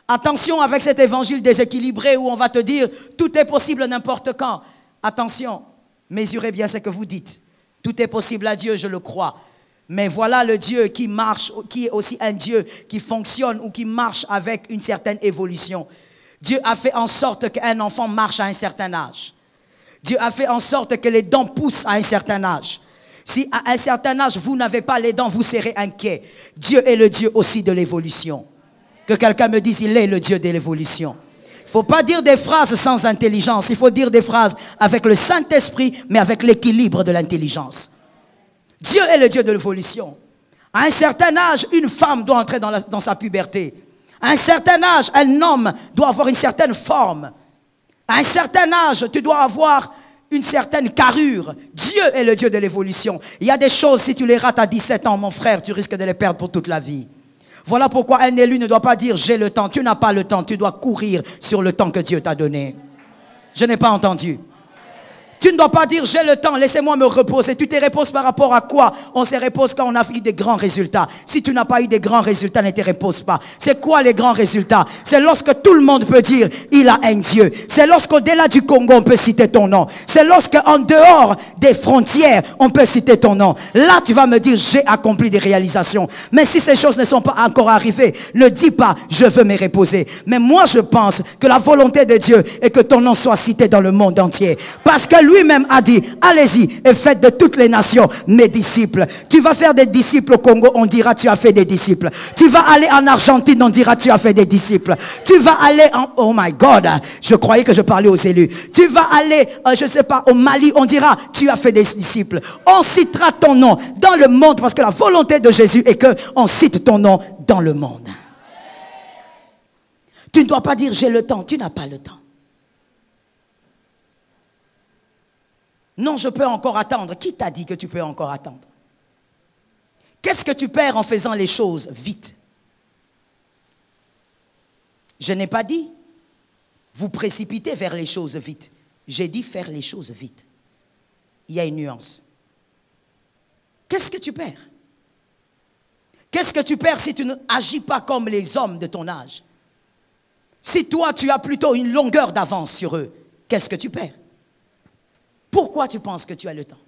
Attention avec cet évangile déséquilibré où on va te dire tout est possible n'importe quand. Attention, mesurez bien ce que vous dites. Tout est possible à Dieu, je le crois. Mais voilà le Dieu qui marche, qui est aussi un Dieu qui fonctionne ou qui marche avec une certaine évolution. Dieu a fait en sorte qu'un enfant marche à un certain âge. Dieu a fait en sorte que les dents poussent à un certain âge. Si à un certain âge, vous n'avez pas les dents, vous serez inquiet. Dieu est le Dieu aussi de l'évolution. Que quelqu'un me dise, il est le Dieu de l'évolution. Il ne faut pas dire des phrases sans intelligence. Il faut dire des phrases avec le Saint-Esprit, mais avec l'équilibre de l'intelligence. Dieu est le Dieu de l'évolution. À un certain âge, une femme doit entrer dans sa puberté. À un certain âge, un homme doit avoir une certaine forme. À un certain âge, tu dois avoir une certaine carrure. Dieu est le Dieu de l'évolution. Il y a des choses, si tu les rates à 17 ans, mon frère, tu risques de les perdre pour toute la vie. Voilà pourquoi un élu ne doit pas dire « j'ai le temps ». Tu n'as pas le temps, tu dois courir sur le temps que Dieu t'a donné. Je n'ai pas entendu. Tu ne dois pas dire « j'ai le temps, laissez-moi me reposer ». Tu te reposes par rapport à quoi? On se repose quand on a eu des grands résultats. Si tu n'as pas eu des grands résultats, ne te repose pas. C'est quoi les grands résultats? C'est lorsque tout le monde peut dire « il a un Dieu ». C'est lorsqu'au-delà du Congo, on peut citer ton nom. C'est lorsqu'en dehors des frontières, on peut citer ton nom. Là, tu vas me dire « j'ai accompli des réalisations ». Mais si ces choses ne sont pas encore arrivées, ne dis pas « je veux me reposer ». Mais moi, je pense que la volonté de Dieu est que ton nom soit cité dans le monde entier. Parce que lui, lui-même a dit, allez-y et faites de toutes les nations mes disciples. Tu vas faire des disciples au Congo, on dira tu as fait des disciples. Tu vas aller en Argentine, on dira tu as fait des disciples. Tu vas aller en, oh my God, je croyais que je parlais aux élus. Tu vas aller, je ne sais pas, au Mali, on dira tu as fait des disciples. On citera ton nom dans le monde parce que la volonté de Jésus est qu'on cite ton nom dans le monde. Tu ne dois pas dire j'ai le temps, tu n'as pas le temps. Non, je peux encore attendre. Qui t'a dit que tu peux encore attendre? Qu'est-ce que tu perds en faisant les choses vite? Je n'ai pas dit vous précipiter vers les choses vite. J'ai dit faire les choses vite. Il y a une nuance. Qu'est-ce que tu perds? Qu'est-ce que tu perds si tu ne agis pas comme les hommes de ton âge? Si toi, tu as plutôt une longueur d'avance sur eux, qu'est-ce que tu perds? Pourquoi tu penses que tu as le temps?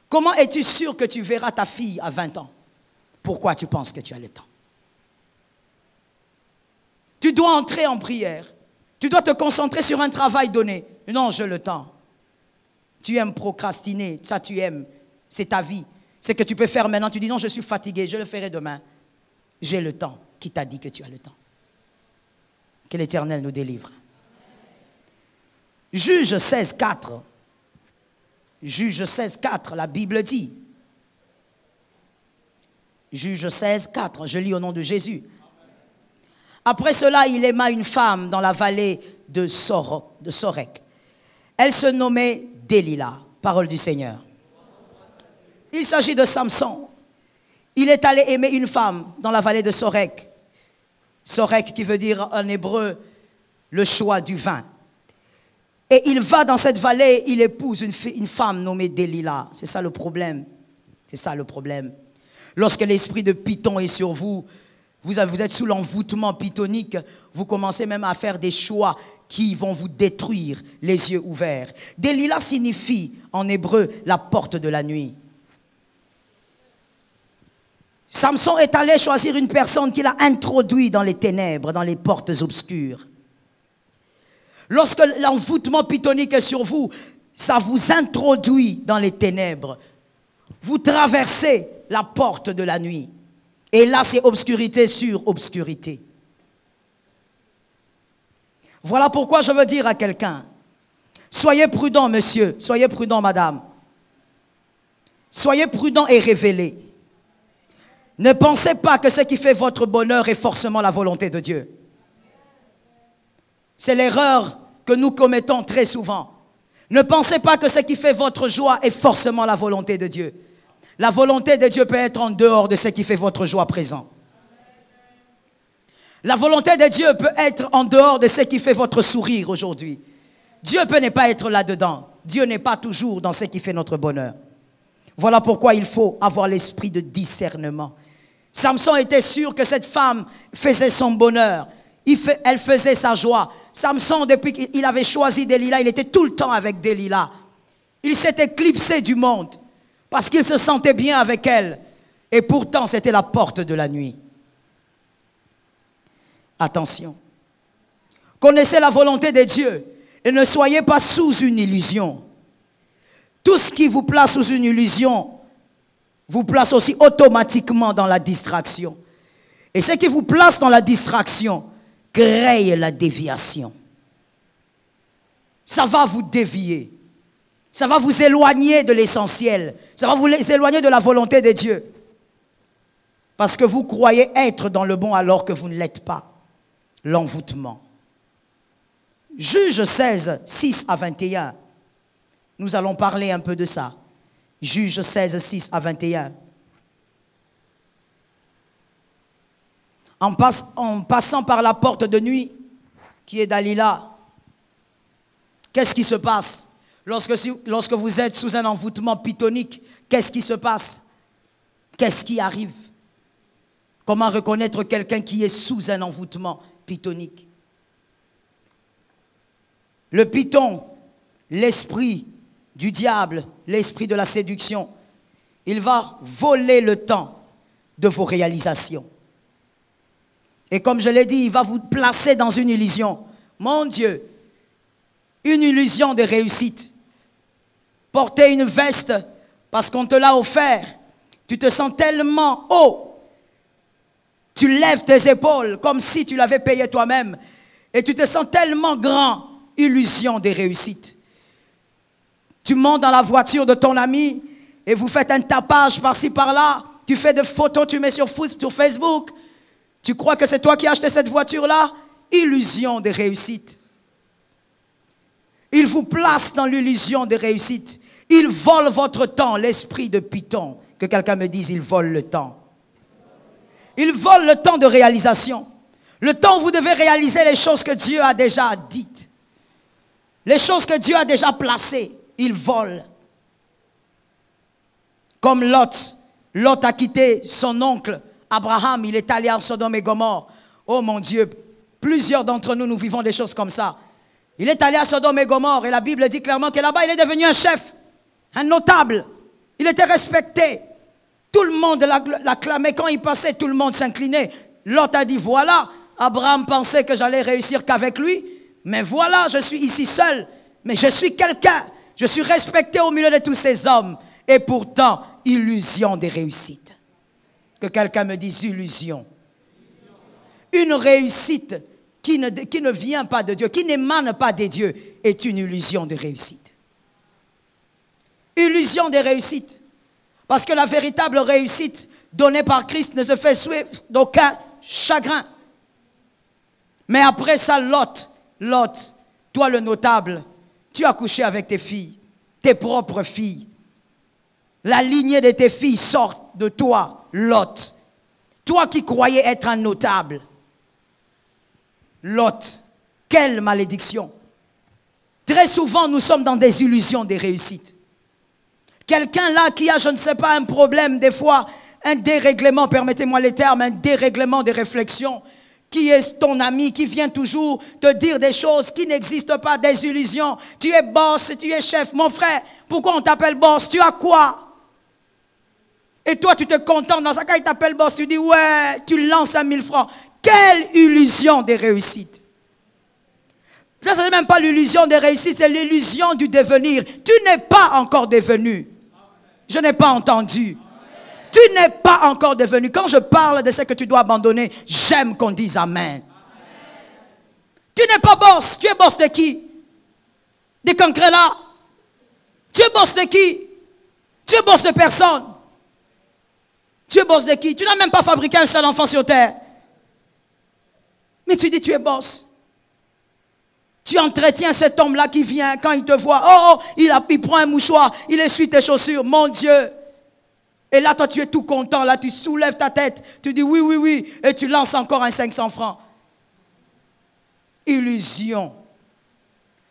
Comment es-tu sûr que tu verras ta fille à 20 ans? Pourquoi tu penses que tu as le temps? Tu dois entrer en prière. Tu dois te concentrer sur un travail donné. Non, j'ai le temps. Tu aimes procrastiner, ça tu aimes. C'est ta vie. C'est que tu peux faire maintenant. Tu dis non, je suis fatigué, je le ferai demain. J'ai le temps. Qui t'a dit que tu as le temps? Que l'Éternel nous délivre. Juge 16, 4. Juge 16, 4, la Bible dit. Juge 16, 4, je lis au nom de Jésus. Après cela, il aima une femme dans la vallée de Sorek. Elle se nommait Delilah. Parole du Seigneur. Il s'agit de Samson. Il est allé aimer une femme dans la vallée de Sorek. Sorek qui veut dire en hébreu le choix du vin. Et il va dans cette vallée, il épouse une femme nommée Delilah. C'est ça le problème. C'est ça le problème. Lorsque l'esprit de Python est sur vous, vous êtes sous l'envoûtement pythonique, vous commencez même à faire des choix qui vont vous détruire les yeux ouverts. Delilah signifie en hébreu la porte de la nuit. Samson est allé choisir une personne qu'il a introduite dans les ténèbres, dans les portes obscures. Lorsque l'envoûtement pythonique est sur vous, ça vous introduit dans les ténèbres. Vous traversez la porte de la nuit. Et là, c'est obscurité sur obscurité. Voilà pourquoi je veux dire à quelqu'un, soyez prudent, monsieur, soyez prudent, madame. Soyez prudent et révélé. Ne pensez pas que ce qui fait votre bonheur est forcément la volonté de Dieu. C'est l'erreur que nous commettons très souvent. Ne pensez pas que ce qui fait votre joie est forcément la volonté de Dieu. La volonté de Dieu peut être en dehors de ce qui fait votre joie présent. La volonté de Dieu peut être en dehors de ce qui fait votre sourire aujourd'hui. Dieu peut ne pas être là-dedans. Dieu n'est pas toujours dans ce qui fait notre bonheur. Voilà pourquoi il faut avoir l'esprit de discernement. Samson était sûr que cette femme faisait son bonheur. Elle faisait sa joie. Samson, depuis qu'il avait choisi Delilah, il était tout le temps avec Delilah. Il s'est éclipsé du monde parce qu'il se sentait bien avec elle. Et pourtant, c'était la porte de la nuit. Attention. Connaissez la volonté de Dieu et ne soyez pas sous une illusion. Tout ce qui vous place sous une illusion vous place aussi automatiquement dans la distraction. Et ce qui vous place dans la distraction crée la déviation. Ça va vous dévier. Ça va vous éloigner de l'essentiel. Ça va vous éloigner de la volonté de Dieu. Parce que vous croyez être dans le bon alors que vous ne l'êtes pas. L'envoûtement. Juge 16, 6 à 21. Nous allons parler un peu de ça. Juge 16, 6 à 21. En passant par la porte de nuit, qui est Delilah, qu'est-ce qui se passe? Lorsque vous êtes sous un envoûtement pythonique, qu'est-ce qui se passe? Qu'est-ce qui arrive? Comment reconnaître quelqu'un qui est sous un envoûtement pythonique? Le python, l'esprit du diable, l'esprit de la séduction, il va voler le temps de vos réalisations. Et comme je l'ai dit, il va vous placer dans une illusion. Mon Dieu, Une illusion de réussite. Porter une veste parce qu'on te l'a offert. Tu te sens tellement haut. Tu lèves tes épaules comme si tu l'avais payé toi-même. Et tu te sens tellement grand. Illusion de réussite. Tu montes dans la voiture de ton ami et vous faites un tapage par-ci par-là. Tu fais des photos, tu mets sur Facebook. Tu crois que c'est toi qui as acheté cette voiture-là? Illusion de réussite. Il vous place dans l'illusion de réussite. Il vole votre temps, l'esprit de Python. Que quelqu'un me dise, il vole le temps. Il vole le temps de réalisation. Le temps où vous devez réaliser les choses que Dieu a déjà dites. Les choses que Dieu a déjà placées. Il vole. Comme Lot. Lot a quitté son oncle Abraham. Il est allé à Sodome et Gomorrhe. Oh mon Dieu, plusieurs d'entre nous, nous vivons des choses comme ça. Il est allé à Sodome et Gomorrhe et la Bible dit clairement que là-bas, il est devenu un chef, un notable. Il était respecté. Tout le monde l'acclamait. Quand il passait, tout le monde s'inclinait. Lot a dit, voilà, Abraham pensait que j'allais réussir qu'avec lui. Mais voilà, je suis ici seul. Mais je suis quelqu'un. Je suis respecté au milieu de tous ces hommes. Et pourtant, illusion des réussites. Que quelqu'un me dise illusion. Une réussite qui ne vient pas de Dieu, qui n'émane pas des dieux, est une illusion de réussite. Illusion de réussite. Parce que la véritable réussite donnée par Christ ne se fait suivre d'aucun chagrin. Mais après ça, Lot, toi le notable, tu as couché avec tes filles, tes propres filles. La lignée de tes filles sort de toi, Lot. Toi qui croyais être un notable. Lot, quelle malédiction. Très souvent, nous sommes dans des illusions de réussite. Quelqu'un là qui a, je ne sais pas, un problème, des fois, un dérèglement, permettez-moi les termes, un dérèglement de réflexion, qui est ton ami, qui vient toujours te dire des choses qui n'existent pas, des illusions. Tu es boss, tu es chef. Mon frère, pourquoi on t'appelle boss? Tu as quoi? Et toi, tu te contentes dans ça. Quand il t'appelle boss, tu dis, ouais, tu lances 1000 francs. Quelle illusion de réussite. Là, ce n'est même pas l'illusion de réussite, c'est l'illusion du devenir. Tu n'es pas encore devenu. Je n'ai pas entendu. Tu n'es pas encore devenu. Quand je parle de ce que tu dois abandonner, j'aime qu'on dise amen. Tu n'es pas boss. Tu es boss de qui? Des concrets là. Tu es boss de qui? Tu es boss de personne. Tu es boss de qui? Tu n'as même pas fabriqué un seul enfant sur terre. Mais tu dis tu es boss. Tu entretiens cet homme-là qui vient, quand il te voit, il prend un mouchoir, il essuie tes chaussures, mon Dieu. Et là, toi, tu es tout content, là, tu soulèves ta tête, tu dis oui, oui, oui, et tu lances encore un 500 francs. Illusion.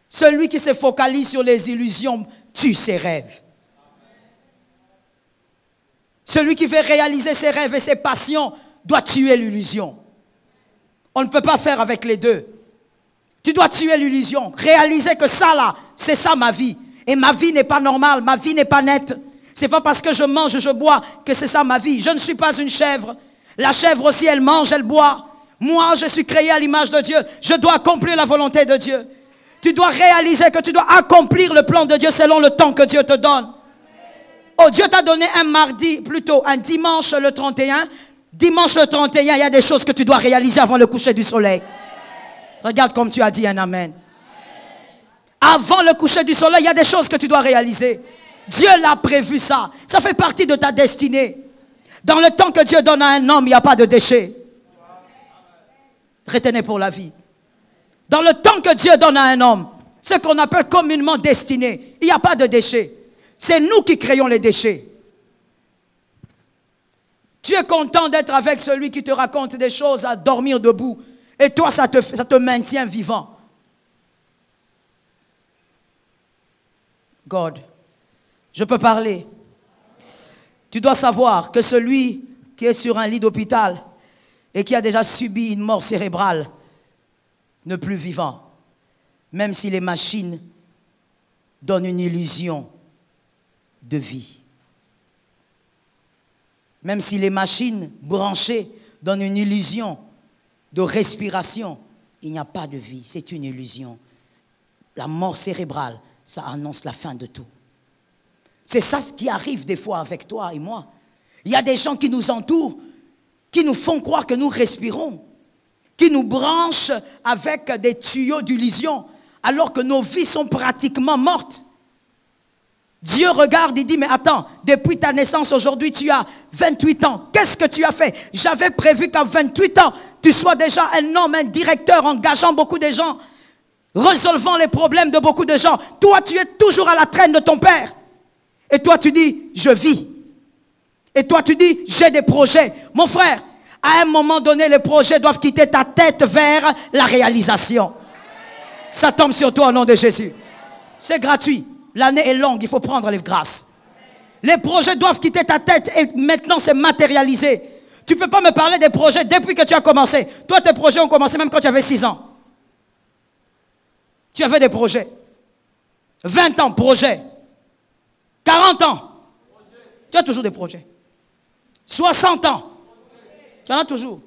Celui qui se focalise sur les illusions tue ses rêves. Celui qui veut réaliser ses rêves et ses passions doit tuer l'illusion. On ne peut pas faire avec les deux. Tu dois tuer l'illusion. Réaliser que ça là, c'est ça ma vie. Et ma vie n'est pas normale, ma vie n'est pas nette. C'est pas parce que je mange, je bois que c'est ça ma vie. Je ne suis pas une chèvre. La chèvre aussi, elle mange, elle boit. Moi, je suis créé à l'image de Dieu. Je dois accomplir la volonté de Dieu. Tu dois réaliser que tu dois accomplir le plan de Dieu selon le temps que Dieu te donne. Oh, Dieu t'a donné un dimanche le 31. Dimanche le 31, il y a des choses que tu dois réaliser avant le coucher du soleil. Regarde comme tu as dit un amen. Avant le coucher du soleil, il y a des choses que tu dois réaliser. Dieu l'a prévu ça. Ça fait partie de ta destinée. Dans le temps que Dieu donne à un homme, il n'y a pas de déchets. Retenez pour la vie. Dans le temps que Dieu donne à un homme, ce qu'on appelle communément destinée, il n'y a pas de déchets. C'est nous qui créons les déchets. Tu es content d'être avec celui qui te raconte des choses à dormir debout. Et toi, ça te maintient vivant. God, je peux parler. Tu dois savoir que celui qui est sur un lit d'hôpital et qui a déjà subi une mort cérébrale n'est plus vivant. Même si les machines donnent une illusion de vie. Même si les machines branchées donnent une illusion de respiration, il n'y a pas de vie, c'est une illusion. la mort cérébrale, ça annonce la fin de tout. C'est ça ce qui arrive des fois avec toi et moi. Il y a des gens qui nous entourent, qui nous font croire que nous respirons, qui nous branchent avec des tuyaux d'illusion, alors que nos vies sont pratiquement mortes. Dieu regarde et dit, mais attends, depuis ta naissance aujourd'hui, tu as 28 ans. Qu'est-ce que tu as fait? J'avais prévu qu'à 28 ans, tu sois déjà un homme, un directeur, engageant beaucoup de gens, résolvant les problèmes de beaucoup de gens. Toi, tu es toujours à la traîne de ton père. Et toi, tu dis, je vis. Et toi, tu dis, j'ai des projets. Mon frère, à un moment donné, les projets doivent quitter ta tête vers la réalisation. Ça tombe sur toi au nom de Jésus. C'est gratuit. L'année est longue, il faut prendre les grâces. Les projets doivent quitter ta tête et maintenant c'est matérialisé. Tu ne peux pas me parler des projets depuis que tu as commencé. Toi, tes projets ont commencé même quand tu avais 6 ans. Tu avais des projets. 20 ans, projet. 40 ans. Tu as toujours des projets. 60 ans. Tu en as toujours.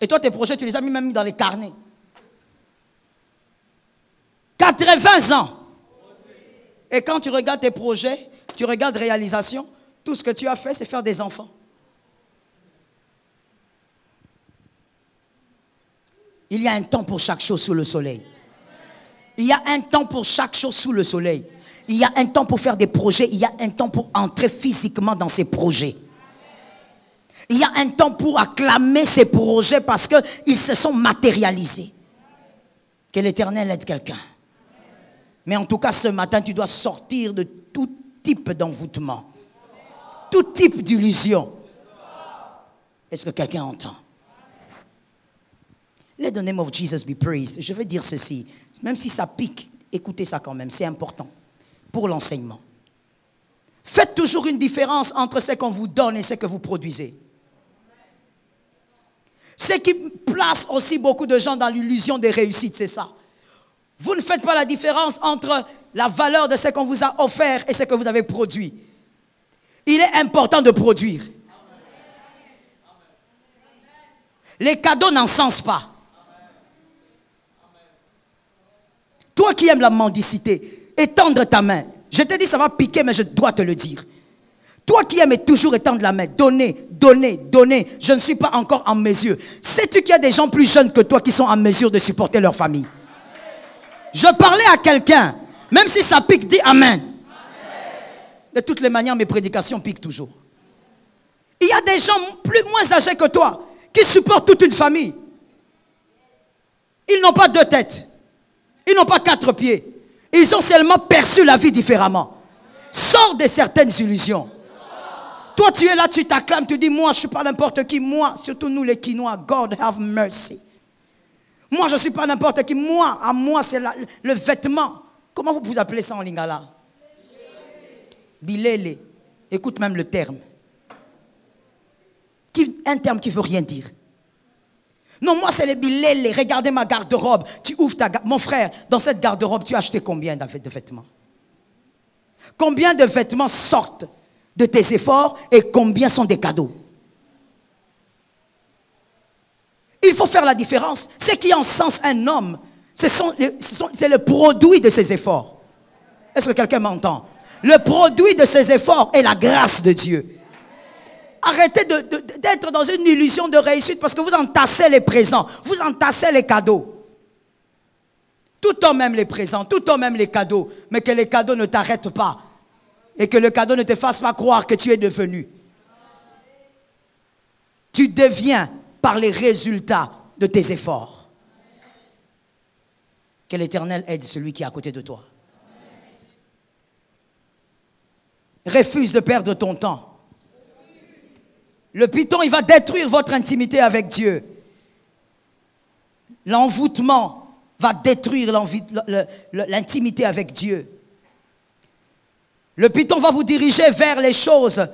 Et toi, tes projets, tu les as même mis dans les carnets. 80 ans. Et quand tu regardes tes projets, tu regardes réalisation, tout ce que tu as fait, c'est faire des enfants. Il y a un temps pour chaque chose sous le soleil. Il y a un temps pour chaque chose sous le soleil. Il y a un temps pour faire des projets. Il y a un temps pour entrer physiquement dans ces projets. Il y a un temps pour acclamer ces projets parce qu'ils se sont matérialisés. Que l'Éternel aide quelqu'un. Mais en tout cas, ce matin, tu dois sortir de tout type d'envoûtement. Tout type d'illusion. Est-ce que quelqu'un entend? Let the name of Jesus be praised. Je vais dire ceci. Même si ça pique, écoutez ça quand même. C'est important pour l'enseignement. Faites toujours une différence entre ce qu'on vous donne et ce que vous produisez. Ce qui place aussi beaucoup de gens dans l'illusion des réussites, c'est ça. Vous ne faites pas la différence entre la valeur de ce qu'on vous a offert et ce que vous avez produit. Il est important de produire. Les cadeaux n'encensent pas. Toi qui aimes la mendicité, étendre ta main. Je te dis, ça va piquer, mais je dois te le dire. Toi qui aimes toujours étendre la main, donner, donner, donner. Je ne suis pas encore en mesure. Sais-tu qu'il y a des gens plus jeunes que toi qui sont en mesure de supporter leur famille? Je parlais à quelqu'un, même si ça pique, dis Amen. De toutes les manières, mes prédications piquent toujours. Il y a des gens moins âgés que toi qui supportent toute une famille. Ils n'ont pas 2 têtes. Ils n'ont pas 4 pieds. Ils ont seulement perçu la vie différemment. Sors de certaines illusions. Toi, tu es là, tu t'acclames, tu dis, moi, je ne suis pas n'importe qui. Moi, surtout nous les Quinois, God have mercy. Moi, je ne suis pas n'importe qui. Moi, à moi, c'est le vêtement. Comment vous appelez ça en lingala? Bilele. Écoute même le terme. Un terme qui ne veut rien dire. Non, moi, c'est les bilele. Regardez ma garde-robe. Tu ouvres ta garde. Mon frère, dans cette garde-robe, tu as acheté combien de vêtements? Combien de vêtements sortent de tes efforts et combien sont des cadeaux? Il faut faire la différence. Ce qui encense un homme, c'est le produit de ses efforts. Est-ce que quelqu'un m'entend? Le produit de ses efforts est la grâce de Dieu. Arrêtez d'être dans une illusion de réussite parce que vous entassez les présents, vous entassez les cadeaux. Tout homme aime les présents, tout homme aime les cadeaux, mais que les cadeaux ne t'arrêtent pas et que le cadeau ne te fasse pas croire que tu es devenu. Tu deviens par les résultats de tes efforts. Que l'Éternel aide celui qui est à côté de toi. Refuse de perdre ton temps. Le python, il va détruire votre intimité avec Dieu. L'envoûtement va détruire l'intimité avec Dieu. Le python va vous diriger vers les choses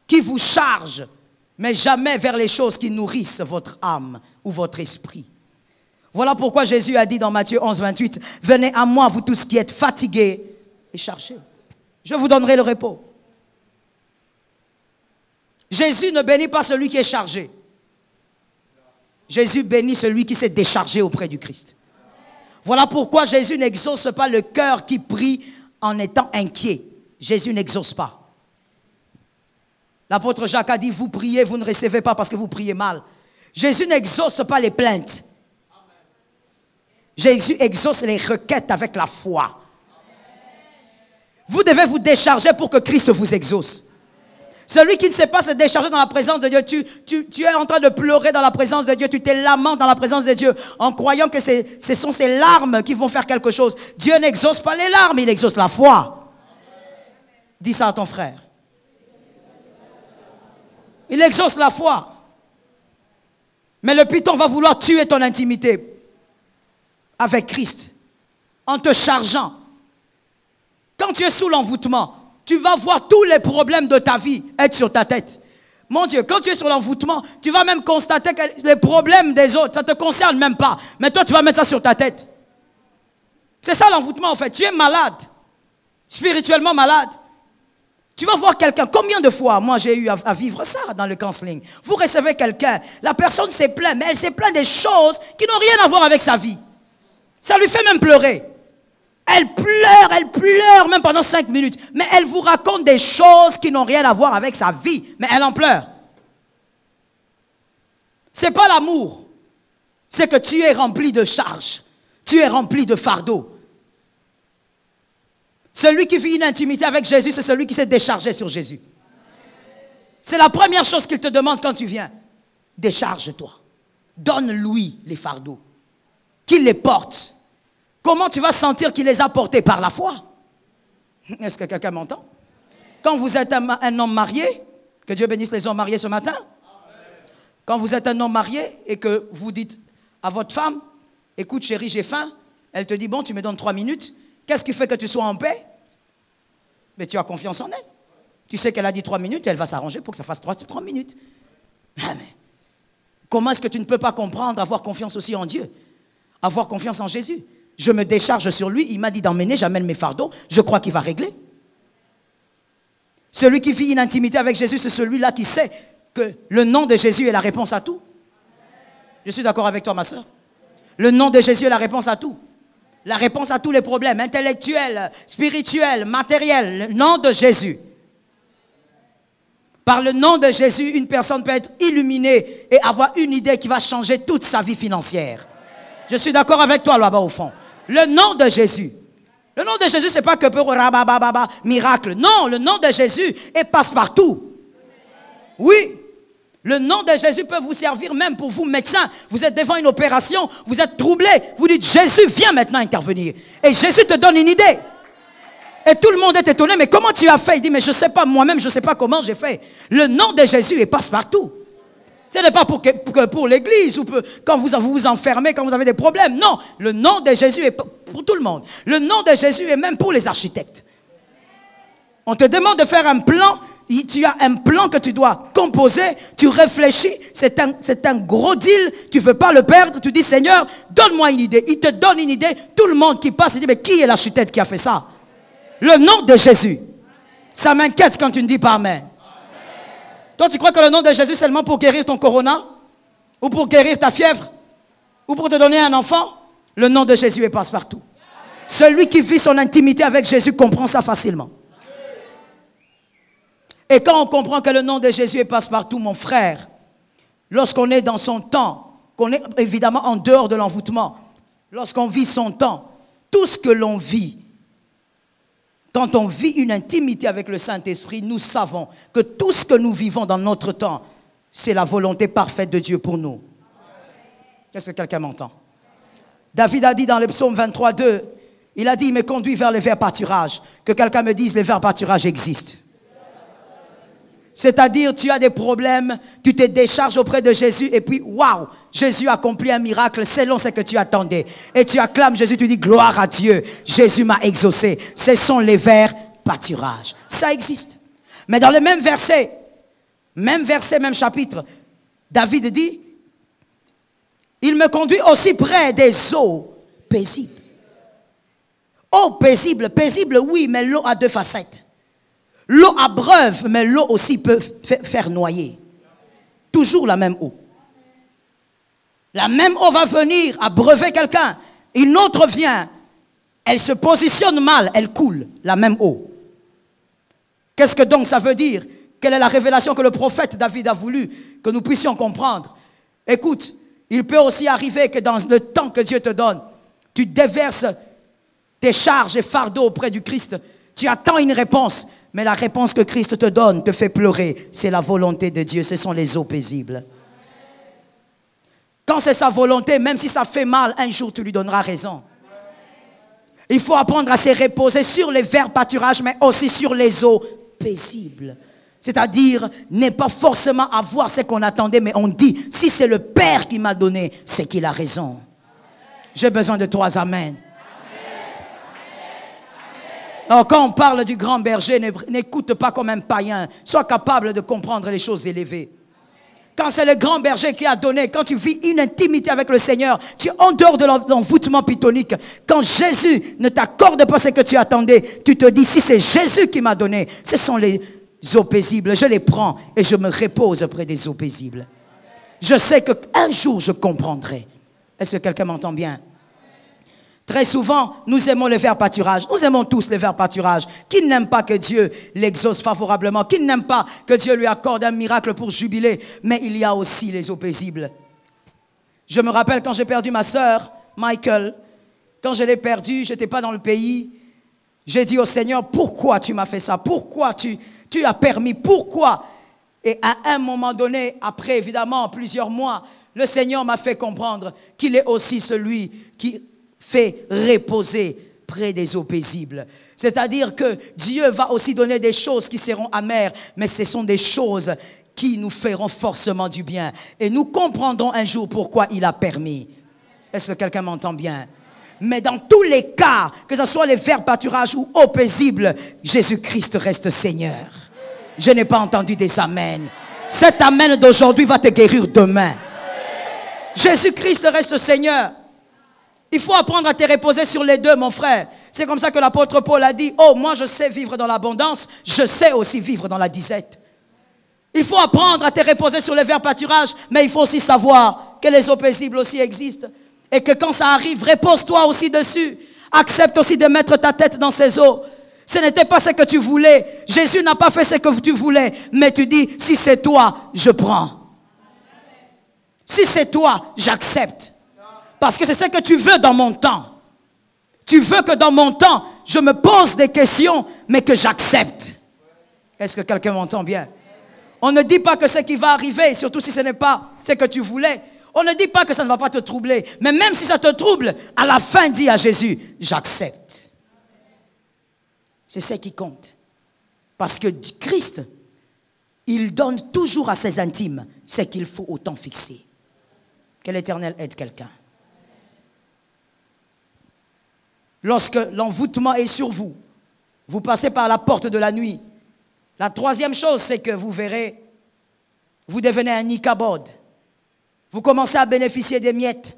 qui vous chargent, mais jamais vers les choses qui nourrissent votre âme ou votre esprit. Voilà pourquoi Jésus a dit dans Matthieu 11, 28, « Venez à moi, vous tous qui êtes fatigués et chargés. Je vous donnerai le repos. » Jésus ne bénit pas celui qui est chargé. Jésus bénit celui qui s'est déchargé auprès du Christ. Voilà pourquoi Jésus n'exauce pas le cœur qui prie en étant inquiet. Jésus n'exauce pas. L'apôtre Jacques a dit, vous priez, vous ne recevez pas parce que vous priez mal. Jésus n'exauce pas les plaintes. Jésus exauce les requêtes avec la foi. Vous devez vous décharger pour que Christ vous exauce. Celui qui ne sait pas se décharger dans la présence de Dieu, tu es en train de pleurer dans la présence de Dieu, tu te lamentes dans la présence de Dieu en croyant que ce sont ces larmes qui vont faire quelque chose. Dieu n'exauce pas les larmes, il exauce la foi. Dis ça à ton frère. Il exauce la foi. Mais le python va vouloir tuer ton intimité avec Christ en te chargeant. Quand tu es sous l'envoûtement, tu vas voir tous les problèmes de ta vie être sur ta tête. Mon Dieu, quand tu es sur l'envoûtement, tu vas même constater que les problèmes des autres, ça ne te concerne même pas. Mais toi, tu vas mettre ça sur ta tête. C'est ça l'envoûtement en fait. Tu es malade, spirituellement malade. Tu vas voir quelqu'un. Combien de fois, moi j'ai eu à vivre ça dans le counseling. Vous recevez quelqu'un, la personne s'est plainte, mais elle s'est plainte des choses qui n'ont rien à voir avec sa vie. Ça lui fait même pleurer. Elle pleure même pendant 5 minutes. Mais elle vous raconte des choses qui n'ont rien à voir avec sa vie. Mais elle en pleure. Ce n'est pas l'amour. C'est que tu es rempli de charges. Tu es rempli de fardeaux. Celui qui vit une intimité avec Jésus, c'est celui qui s'est déchargé sur Jésus. C'est la première chose qu'il te demande quand tu viens. Décharge-toi. Donne-lui les fardeaux. Qu'il les porte. Comment tu vas sentir qu'il les a portés? Par la foi. Est-ce que quelqu'un m'entend? Quand vous êtes un homme marié, que Dieu bénisse les hommes mariés ce matin. Quand vous êtes un homme marié et que vous dites à votre femme, écoute chérie, j'ai faim. Elle te dit, bon, tu me donnes 3 minutes. Qu'est-ce qui fait que tu sois en paix? Mais tu as confiance en elle. Tu sais qu'elle a dit 3 minutes et elle va s'arranger pour que ça fasse 3 minutes. Ah, mais comment est-ce que tu ne peux pas comprendre, avoir confiance aussi en Dieu? Avoir confiance en Jésus. Je me décharge sur lui, il m'a dit d'emmener, j'amène mes fardeaux, je crois qu'il va régler. Celui qui vit une intimité avec Jésus, c'est celui-là qui sait que le nom de Jésus est la réponse à tout. Je suis d'accord avec toi, ma soeur. Le nom de Jésus est la réponse à tout. La réponse à tous les problèmes intellectuels, spirituels, matériels. Le nom de Jésus. Par le nom de Jésus, une personne peut être illuminée et avoir une idée qui va changer toute sa vie financière. Je suis d'accord avec toi là-bas au fond. Le nom de Jésus. Le nom de Jésus, ce n'est pas que pour miracle. Non, le nom de Jésus est passe-partout. Oui. Le nom de Jésus peut vous servir même pour vous, médecins. Vous êtes devant une opération, vous êtes troublé. Vous dites, Jésus, viens maintenant intervenir. Et Jésus te donne une idée. Et tout le monde est étonné, mais comment tu as fait? Il dit, mais je ne sais pas moi-même, je ne sais pas comment j'ai fait. Le nom de Jésus est passe-partout. Ce n'est pas pour l'église ou quand vous vous enfermez, quand vous avez des problèmes. Non, le nom de Jésus est pour tout le monde. Le nom de Jésus est même pour les architectes. On te demande de faire un plan. Tu as un plan que tu dois composer. Tu réfléchis. C'est un gros deal. Tu ne veux pas le perdre. Tu dis, Seigneur, donne-moi une idée. Il te donne une idée. Tout le monde qui passe, il dit, mais qui est l'architecte qui a fait ça? Le nom de Jésus. Ça m'inquiète quand tu ne dis pas Amen. Toi, tu crois que le nom de Jésus, c'est seulement pour guérir ton corona? Ou pour guérir ta fièvre? Ou pour te donner un enfant? Le nom de Jésus est passe-partout. Celui qui vit son intimité avec Jésus comprend ça facilement. Et quand on comprend que le nom de Jésus est passe-partout, mon frère, lorsqu'on est dans son temps, qu'on est évidemment en dehors de l'envoûtement, lorsqu'on vit son temps, tout ce que l'on vit, quand on vit une intimité avec le Saint-Esprit, nous savons que tout ce que nous vivons dans notre temps, c'est la volonté parfaite de Dieu pour nous. Est-ce que quelqu'un m'entend? David a dit dans le psaume 23, 2, il a dit, il me conduit vers les verts pâturages. Que quelqu'un me dise, les verts pâturages existent. C'est-à-dire, tu as des problèmes, tu te décharges auprès de Jésus et puis, waouh, Jésus accomplit un miracle selon ce que tu attendais. Et tu acclames Jésus, tu dis, gloire à Dieu, Jésus m'a exaucé. Ce sont les verts pâturages. Ça existe. Mais dans le même verset, même chapitre, David dit, il me conduit aussi près des eaux paisibles. Eau paisible, paisible, oui, mais l'eau a 2 facettes. L'eau abreuve, mais l'eau aussi peut faire noyer. Toujours la même eau. La même eau va venir abreuver quelqu'un, Une autre vient, elle se positionne mal, elle coule la même eau. Qu'est-ce que donc ça veut dire? Quelle est la révélation que le prophète David a voulu que nous puissions comprendre? Écoute, il peut aussi arriver que dans le temps que Dieu te donne, tu déverses tes charges et fardeaux auprès du Christ. Tu attends une réponse, mais la réponse que Christ te donne te fait pleurer. C'est la volonté de Dieu, ce sont les eaux paisibles. Quand c'est sa volonté, même si ça fait mal, un jour tu lui donneras raison. Il faut apprendre à se reposer sur les verts pâturages, mais aussi sur les eaux paisibles. C'est-à-dire, n'est pas forcément avoir ce qu'on attendait, mais on dit, si c'est le Père qui m'a donné, c'est qu'il a raison. J'ai besoin de 3 amen. Alors, quand on parle du grand berger, n'écoute pas comme un païen. Sois capable de comprendre les choses élevées. Quand c'est le grand berger qui a donné, quand tu vis une intimité avec le Seigneur, tu es en dehors de l'envoûtement pythonique. Quand Jésus ne t'accorde pas ce que tu attendais, tu te dis, si c'est Jésus qui m'a donné, ce sont les eaux paisibles. Je les prends et je me repose près des eaux paisibles. Je sais qu'un jour, je comprendrai. Est-ce que quelqu'un m'entend bien? Très souvent, nous aimons les verts pâturages. Nous aimons tous les verts pâturages. Qui n'aime pas que Dieu l'exauce favorablement? Qui n'aime pas que Dieu lui accorde un miracle pour jubiler? Mais il y a aussi les eaux paisibles. Je me rappelle quand j'ai perdu ma sœur, Michael. Quand je l'ai perdue, je n'étais pas dans le pays. J'ai dit au Seigneur, pourquoi tu m'as fait ça? Pourquoi tu as permis? Pourquoi? Et à un moment donné, après évidemment plusieurs mois, le Seigneur m'a fait comprendre qu'il est aussi celui qui fait reposer près des eaux paisibles. C'est-à-dire que Dieu va aussi donner des choses qui seront amères, mais ce sont des choses qui nous feront forcément du bien. Et nous comprendrons un jour pourquoi il a permis. Est-ce que quelqu'un m'entend bien? Mais dans tous les cas, que ce soit les verts pâturages ou eaux paisibles, Jésus-Christ reste Seigneur. Je n'ai pas entendu des amens. Cet amen d'aujourd'hui va te guérir demain. Jésus-Christ reste Seigneur. Il faut apprendre à te reposer sur les deux, mon frère. C'est comme ça que l'apôtre Paul a dit, oh, moi je sais vivre dans l'abondance, je sais aussi vivre dans la disette. Il faut apprendre à te reposer sur les verts pâturages, mais il faut aussi savoir que les eaux paisibles aussi existent. Et que quand ça arrive, repose-toi aussi dessus. Accepte aussi de mettre ta tête dans ces eaux. Ce n'était pas ce que tu voulais. Jésus n'a pas fait ce que tu voulais. Mais tu dis, si c'est toi, je prends. Si c'est toi, j'accepte. Parce que c'est ce que tu veux dans mon temps. Tu veux que dans mon temps, je me pose des questions, mais que j'accepte. Est-ce que quelqu'un m'entend bien? On ne dit pas que ce qui va arriver, surtout si ce n'est pas ce que tu voulais, on ne dit pas que ça ne va pas te troubler. Mais même si ça te trouble, à la fin, dis à Jésus, j'accepte. C'est ce qui compte. Parce que Christ, il donne toujours à ses intimes ce qu'il faut au temps fixé. Que l'Éternel aide quelqu'un. Lorsque l'envoûtement est sur vous, vous passez par la porte de la nuit. La troisième chose, c'est que vous verrez, vous devenez un Ichabod. Vous commencez à bénéficier des miettes.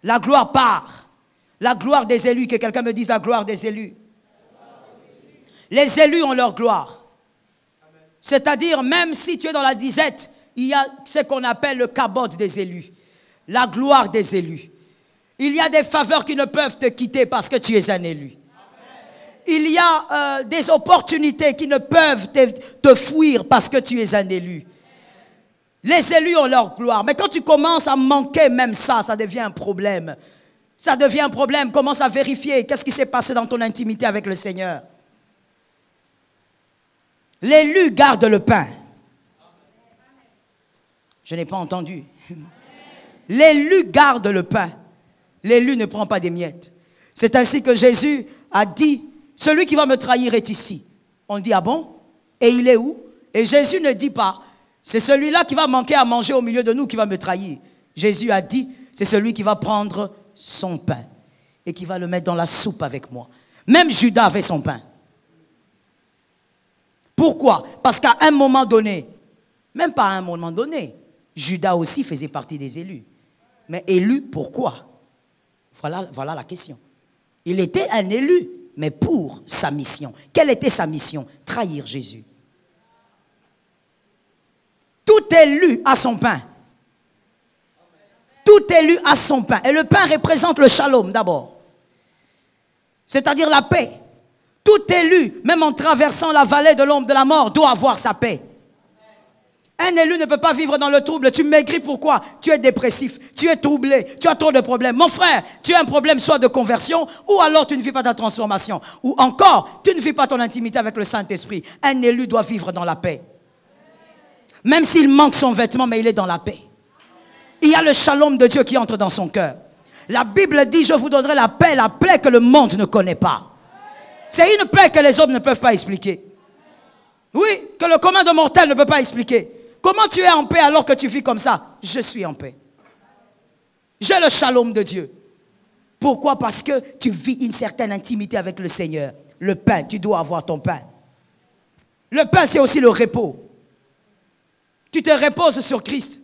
La gloire part. La gloire des élus, que quelqu'un me dise la gloire des élus. Les élus ont leur gloire. C'est-à-dire, même si tu es dans la disette, il y a ce qu'on appelle le kabod des élus. La gloire des élus. Il y a des faveurs qui ne peuvent te quitter parce que tu es un élu. Il y a des opportunités qui ne peuvent te fuir parce que tu es un élu. Les élus ont leur gloire. Mais quand tu commences à manquer même ça, ça devient un problème. Ça devient un problème. Commence à vérifier qu'est-ce qui s'est passé dans ton intimité avec le Seigneur. L'élu garde le pain. Je n'ai pas entendu. L'élu garde le pain. L'élu ne prend pas des miettes. C'est ainsi que Jésus a dit, celui qui va me trahir est ici. On dit, ah bon? Et il est où? Et Jésus ne dit pas, c'est celui-là qui va manquer à manger au milieu de nous qui va me trahir. Jésus a dit, c'est celui qui va prendre son pain et qui va le mettre dans la soupe avec moi. Même Judas avait son pain. Pourquoi? Parce qu'à un moment donné, même pas à un moment donné, Judas aussi faisait partie des élus. Mais élu, pourquoi? Voilà la question. Il était un élu, mais pour sa mission. Quelle était sa mission? Trahir Jésus. Tout élu a son pain. Tout Tout élu a son pain. Et le pain représente le shalom d'abord. C'est-à-dire la paix. Tout élu, même en traversant la vallée de l'ombre de la mort, doit avoir sa paix. Un élu ne peut pas vivre dans le trouble. Tu maigris pourquoi? Tu es dépressif, tu es troublé, tu as trop de problèmes. Mon frère, tu as un problème soit de conversion, ou alors tu ne vis pas ta transformation. Ou encore, tu ne vis pas ton intimité avec le Saint-Esprit. Un élu doit vivre dans la paix. Même s'il manque son vêtement, mais il est dans la paix. Il y a le shalom de Dieu qui entre dans son cœur. La Bible dit, je vous donnerai la paix que le monde ne connaît pas. C'est une paix que les hommes ne peuvent pas expliquer. Oui, que le commun de mortels ne peut pas expliquer. Comment tu es en paix alors que tu vis comme ça? Je suis en paix. J'ai le shalom de Dieu. Pourquoi? Parce que tu vis une certaine intimité avec le Seigneur. Le pain, tu dois avoir ton pain. Le pain, c'est aussi le repos. Tu te reposes sur Christ.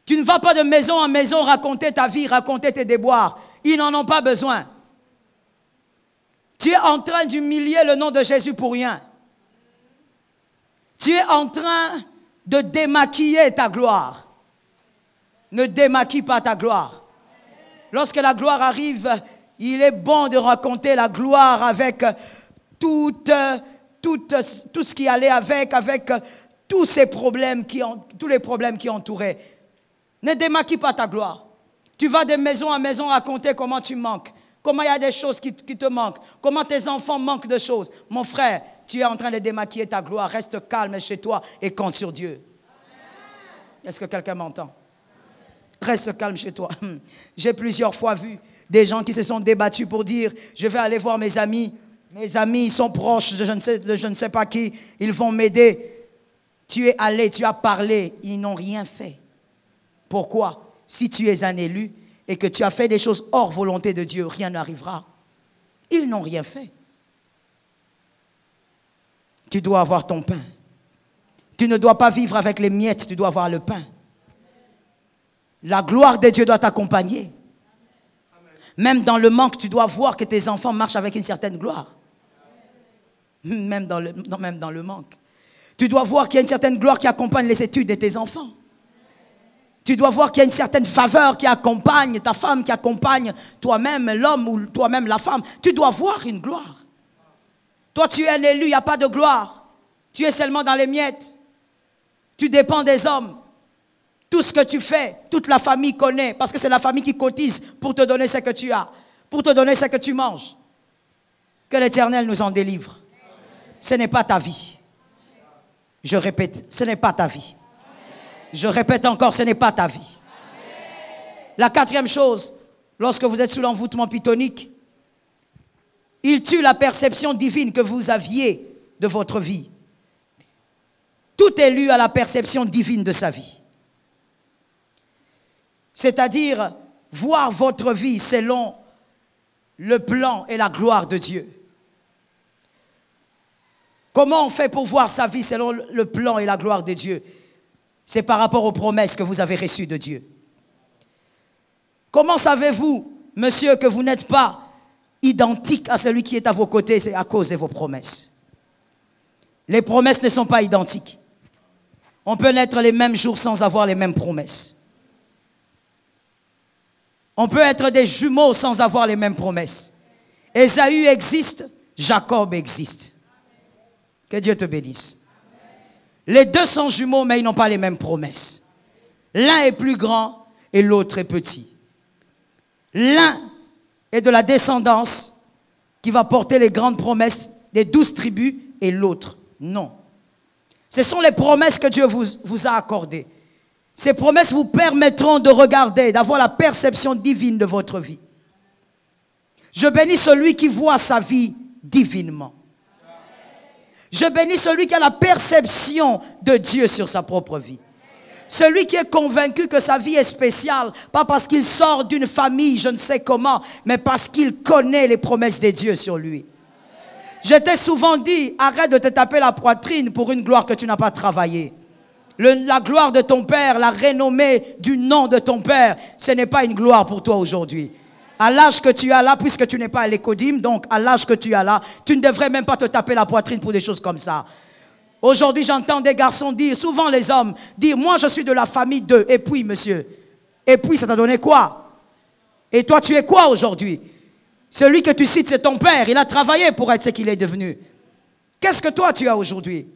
Tu ne vas pas de maison en maison raconter ta vie, raconter tes déboires. Ils n'en ont pas besoin. Tu es en train d'humilier le nom de Jésus pour rien. Tu es en train de démaquiller ta gloire. Ne démaquille pas ta gloire. Lorsque la gloire arrive, il est bon de raconter la gloire avec tout ce qui allait avec tous ces problèmes tous les problèmes qui entouraient. Ne démaquille pas ta gloire. Tu vas de maison en maison raconter comment tu manques, comment il y a des choses qui te manquent, comment tes enfants manquent de choses. Mon frère, tu es en train de démaquiller ta gloire. Reste calme chez toi et compte sur Dieu. Est-ce que quelqu'un m'entend? Reste calme chez toi. J'ai plusieurs fois vu des gens qui se sont débattus pour dire « Je vais aller voir mes amis. Mes amis, ils sont proches de je ne sais pas qui. Ils vont m'aider. » Tu es allé, tu as parlé. Ils n'ont rien fait. Pourquoi? Si tu es un élu et que tu as fait des choses hors volonté de Dieu, rien n'arrivera. Ils n'ont rien fait. Tu dois avoir ton pain. Tu ne dois pas vivre avec les miettes, tu dois avoir le pain. La gloire de Dieu doit t'accompagner. Même dans le manque, tu dois voir que tes enfants marchent avec une certaine gloire. Même dans le manque. Tu dois voir qu'il y a une certaine gloire qui accompagne les études de tes enfants. Tu dois voir qu'il y a une certaine faveur qui accompagne ta femme, qui accompagne toi-même l'homme ou toi-même la femme. Tu dois voir une gloire. Toi, tu es un élu, il n'y a pas de gloire. Tu es seulement dans les miettes. Tu dépends des hommes. Tout ce que tu fais, toute la famille connaît, parce que c'est la famille qui cotise pour te donner ce que tu as, pour te donner ce que tu manges. Que l'Éternel nous en délivre. Ce n'est pas ta vie. Je répète, ce n'est pas ta vie. Je répète encore, ce n'est pas ta vie. La quatrième chose, lorsque vous êtes sous l'envoûtement pythonique, il tue la perception divine que vous aviez de votre vie. Tout élu a la perception divine de sa vie. C'est-à-dire voir votre vie selon le plan et la gloire de Dieu. Comment on fait pour voir sa vie selon le plan et la gloire de Dieu? C'est par rapport aux promesses que vous avez reçues de Dieu. Comment savez-vous, monsieur, que vous n'êtes pas identique à celui qui est à vos côtés? C'est à cause de vos promesses. Les promesses ne sont pas identiques. On peut naître les mêmes jours sans avoir les mêmes promesses. On peut être des jumeaux sans avoir les mêmes promesses. Ésaü existe, Jacob existe. Que Dieu te bénisse. Les deux sont jumeaux, mais ils n'ont pas les mêmes promesses. L'un est plus grand et l'autre est petit. L'un est de la descendance qui va porter les grandes promesses des 12 tribus et l'autre, non. Ce sont les promesses que Dieu vous a accordées. Ces promesses vous permettront de regarder, d'avoir la perception divine de votre vie. Je bénis celui qui voit sa vie divinement. Je bénis celui qui a la perception de Dieu sur sa propre vie. Celui qui est convaincu que sa vie est spéciale, pas parce qu'il sort d'une famille, je ne sais comment, mais parce qu'il connaît les promesses de Dieu sur lui. Je t'ai souvent dit, arrête de te taper la poitrine pour une gloire que tu n'as pas travaillée. La gloire de ton père, la renommée du nom de ton père, ce n'est pas une gloire pour toi aujourd'hui. À l'âge que tu as là, puisque tu n'es pas à l'écodim, donc à l'âge que tu as là, tu ne devrais même pas te taper la poitrine pour des choses comme ça. Aujourd'hui, j'entends des garçons dire, souvent les hommes, dire, moi je suis de la famille d'eux. Et puis, monsieur, Et puis, ça t'a donné quoi? Et toi, tu es quoi aujourd'hui? Celui que tu cites, c'est ton père. Il a travaillé pour être ce qu'il est devenu. Qu'est-ce que toi, tu as aujourd'hui?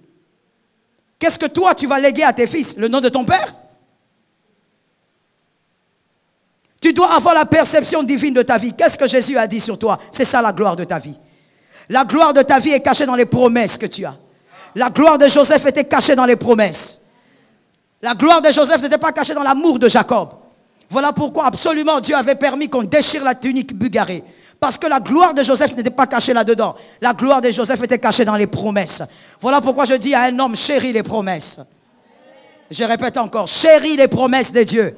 Qu'est-ce que toi, tu vas léguer à tes fils? Le nom de ton père? Tu dois avoir la perception divine de ta vie. Qu'est-ce que Jésus a dit sur toi? C'est ça la gloire de ta vie. La gloire de ta vie est cachée dans les promesses que tu as. La gloire de Joseph était cachée dans les promesses. La gloire de Joseph n'était pas cachée dans l'amour de Jacob. Voilà pourquoi absolument Dieu avait permis qu'on déchire la tunique bugarée. Parce que la gloire de Joseph n'était pas cachée là-dedans. La gloire de Joseph était cachée dans les promesses. Voilà pourquoi je dis à un homme, chéris les promesses. Je répète encore, chéris les promesses de Dieu.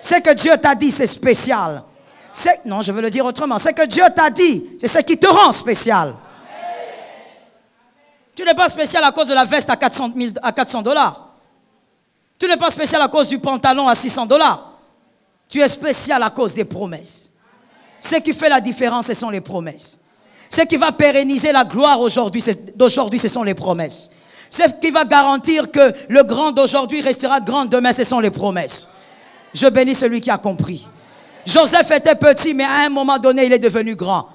Ce que Dieu t'a dit, c'est spécial. Non, je veux le dire autrement. Ce que Dieu t'a dit, c'est ce qui te rend spécial. Tu n'es pas spécial à cause de la veste à 400 $. Tu n'es pas spécial à cause du pantalon à 600 $. Tu es spécial à cause des promesses. Ce qui fait la différence, ce sont les promesses. Ce qui va pérenniser la gloire d'aujourd'hui, ce sont les promesses. Ce qui va garantir que le grand d'aujourd'hui restera grand demain, ce sont les promesses. Je bénis celui qui a compris. Joseph était petit, mais à un moment donné, il est devenu grand.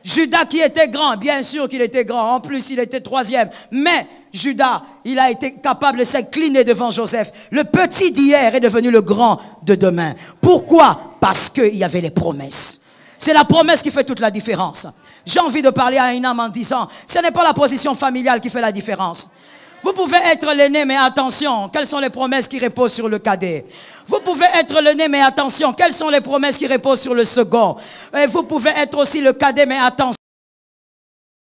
Judas qui était grand, bien sûr qu'il était grand. En plus, il était troisième. Mais Judas, il a été capable de s'incliner devant Joseph. Le petit d'hier est devenu le grand de demain. Pourquoi? Parce qu'il y avait les promesses. C'est la promesse qui fait toute la différence. J'ai envie de parler à une âme en disant, ce n'est pas la position familiale qui fait la différence. Vous pouvez être l'aîné, mais attention, quelles sont les promesses qui reposent sur le cadet? Vous pouvez être l'aîné, mais attention, quelles sont les promesses qui reposent sur le second? Et vous pouvez être aussi le cadet, mais attention,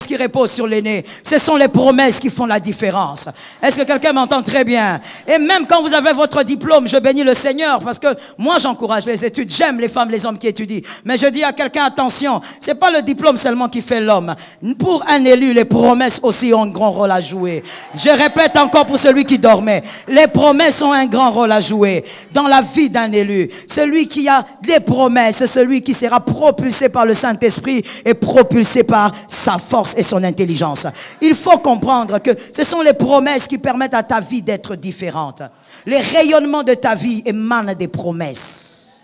qui repose sur l'aîné. Ce sont les promesses qui font la différence. Est-ce que quelqu'un m'entend très bien? Et même quand vous avez votre diplôme, je bénis le Seigneur parce que moi j'encourage les études, j'aime les femmes, les hommes qui étudient. Mais je dis à quelqu'un, attention, c'est pas le diplôme seulement qui fait l'homme. Pour un élu, les promesses aussi ont un grand rôle à jouer. Je répète encore pour celui qui dormait, les promesses ont un grand rôle à jouer dans la vie d'un élu. Celui qui a des promesses, c'est celui qui sera propulsé par le Saint-Esprit et propulsé par sa force et son intelligence. Il faut comprendre que ce sont les promesses qui permettent à ta vie d'être différente. Les rayonnements de ta vie émanent des promesses.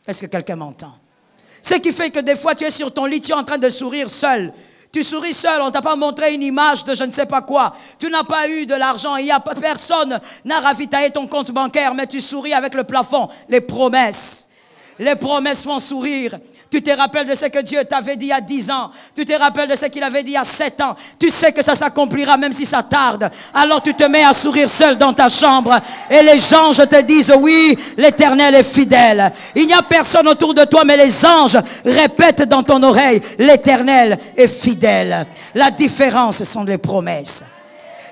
Est-ce que quelqu'un m'entend? Ce qui fait que des fois tu es sur ton lit, tu es en train de sourire seul. Tu souris seul, on ne t'a pas montré une image de je ne sais pas quoi. Tu n'as pas eu de l'argent, personne n'a ravitaillé ton compte bancaire, mais tu souris avec le plafond. Les promesses font sourire. Tu te rappelles de ce que Dieu t'avait dit il y a 10 ans. Tu te rappelles de ce qu'il avait dit il y a 7 ans. Tu sais que ça s'accomplira même si ça tarde. Alors tu te mets à sourire seul dans ta chambre. Et les anges te disent oui, l'Éternel est fidèle. Il n'y a personne autour de toi, mais les anges répètent dans ton oreille, l'Éternel est fidèle. La différence, ce sont les promesses.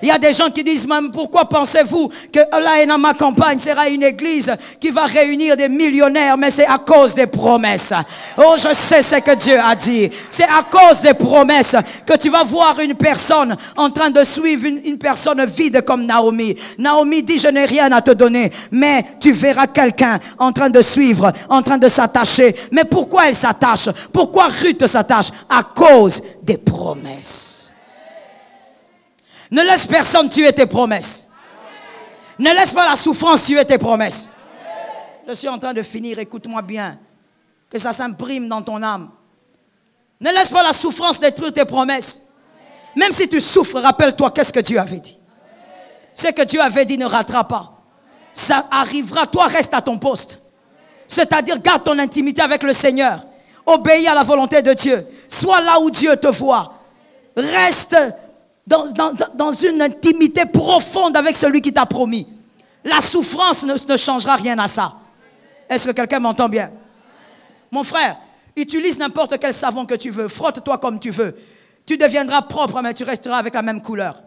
Il y a des gens qui disent même, pourquoi pensez-vous que l'Aénama Campagne sera une église qui va réunir des millionnaires? Mais c'est à cause des promesses. Oh, je sais ce que Dieu a dit. C'est à cause des promesses que tu vas voir une personne en train de suivre une personne vide comme Naomi. Naomi dit, je n'ai rien à te donner. Mais tu verras quelqu'un en train de suivre, en train de s'attacher. Mais pourquoi elle s'attache? Pourquoi Ruth s'attache? À cause des promesses. Ne laisse personne tuer tes promesses. Ne laisse pas la souffrance tuer tes promesses. Je suis en train de finir, écoute-moi bien. Que ça s'imprime dans ton âme. Ne laisse pas la souffrance détruire tes promesses. Même si tu souffres, rappelle-toi qu'est-ce que Dieu avait dit. Ce que Dieu avait dit ne ratera pas. Ça arrivera, toi reste à ton poste. C'est-à-dire garde ton intimité avec le Seigneur. Obéis à la volonté de Dieu. Sois là où Dieu te voit. Reste dans une intimité profonde avec celui qui t'a promis. La souffrance ne changera rien à ça. Est-ce que quelqu'un m'entend bien? Mon frère, utilise n'importe quel savon que tu veux. Frotte-toi comme tu veux. Tu deviendras propre, mais tu resteras avec la même couleur.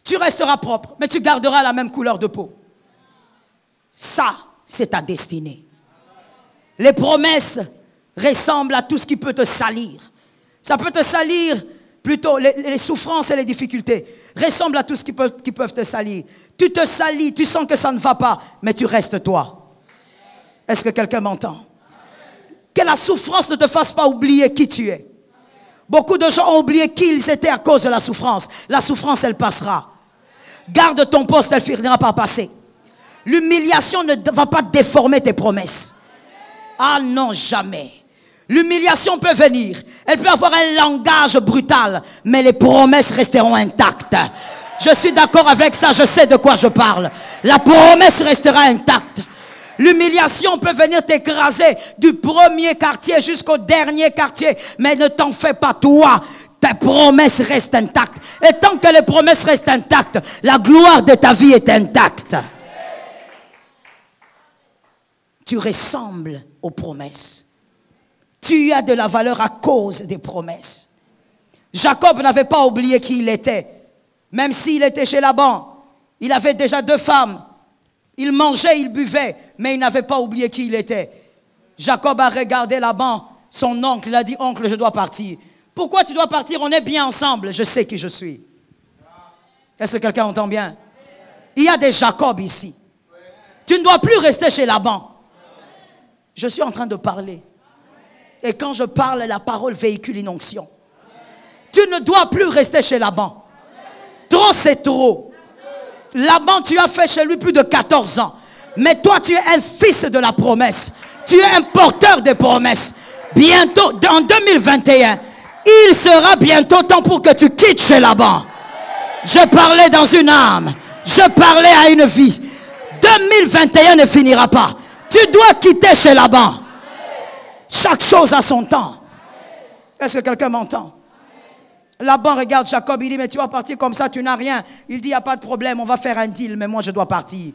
Tu resteras propre, mais tu garderas la même couleur de peau. Ça, c'est ta destinée. Les promesses ressemblent à tout ce qui peut te salir. Ça peut te salir, plutôt les souffrances et les difficultés ressemblent à tout ce qui peuvent te salir. Tu te salis, tu sens que ça ne va pas, mais tu restes toi. Est-ce que quelqu'un m'entend? Que la souffrance ne te fasse pas oublier qui tu es. Beaucoup de gens ont oublié qui ils étaient à cause de la souffrance. La souffrance, elle passera. Garde ton poste, elle finira par passer. L'humiliation ne va pas déformer tes promesses. Ah non, jamais. L'humiliation peut venir. Elle peut avoir un langage brutal, mais les promesses resteront intactes. Je suis d'accord avec ça, je sais de quoi je parle. La promesse restera intacte. L'humiliation peut venir t'écraser du premier quartier jusqu'au dernier quartier, mais ne t'en fais pas, toi. Ta promesse reste intacte. Et tant que les promesses restent intactes, la gloire de ta vie est intacte. Tu ressembles aux promesses. Tu as de la valeur à cause des promesses. Jacob n'avait pas oublié qui il était. Même s'il était chez Laban, il avait déjà 2 femmes. Il mangeait, il buvait, mais il n'avait pas oublié qui il était. Jacob a regardé Laban, son oncle, il a dit, oncle, je dois partir. Pourquoi tu dois partir? On est bien ensemble, je sais qui je suis. Est-ce que quelqu'un entend bien? Il y a des Jacob ici. Tu ne dois plus rester chez Laban. Je suis en train de parler. Et quand je parle, la parole véhicule une onction. Tu ne dois plus rester chez Laban. Trop, c'est trop. Laban, tu as fait chez lui plus de 14 ans. Mais toi, tu es un fils de la promesse. Tu es un porteur de promesses. Bientôt, en 2021, il sera bientôt temps pour que tu quittes chez Laban. Je parlais dans une âme. Je parlais à une vie. 2021 ne finira pas. Tu dois quitter chez Laban. Chaque chose a son temps. Est-ce que quelqu'un m'entend? Laban regarde Jacob, il dit, mais tu vas partir comme ça, tu n'as rien. Il dit, il n'y a pas de problème, on va faire un deal, mais moi je dois partir.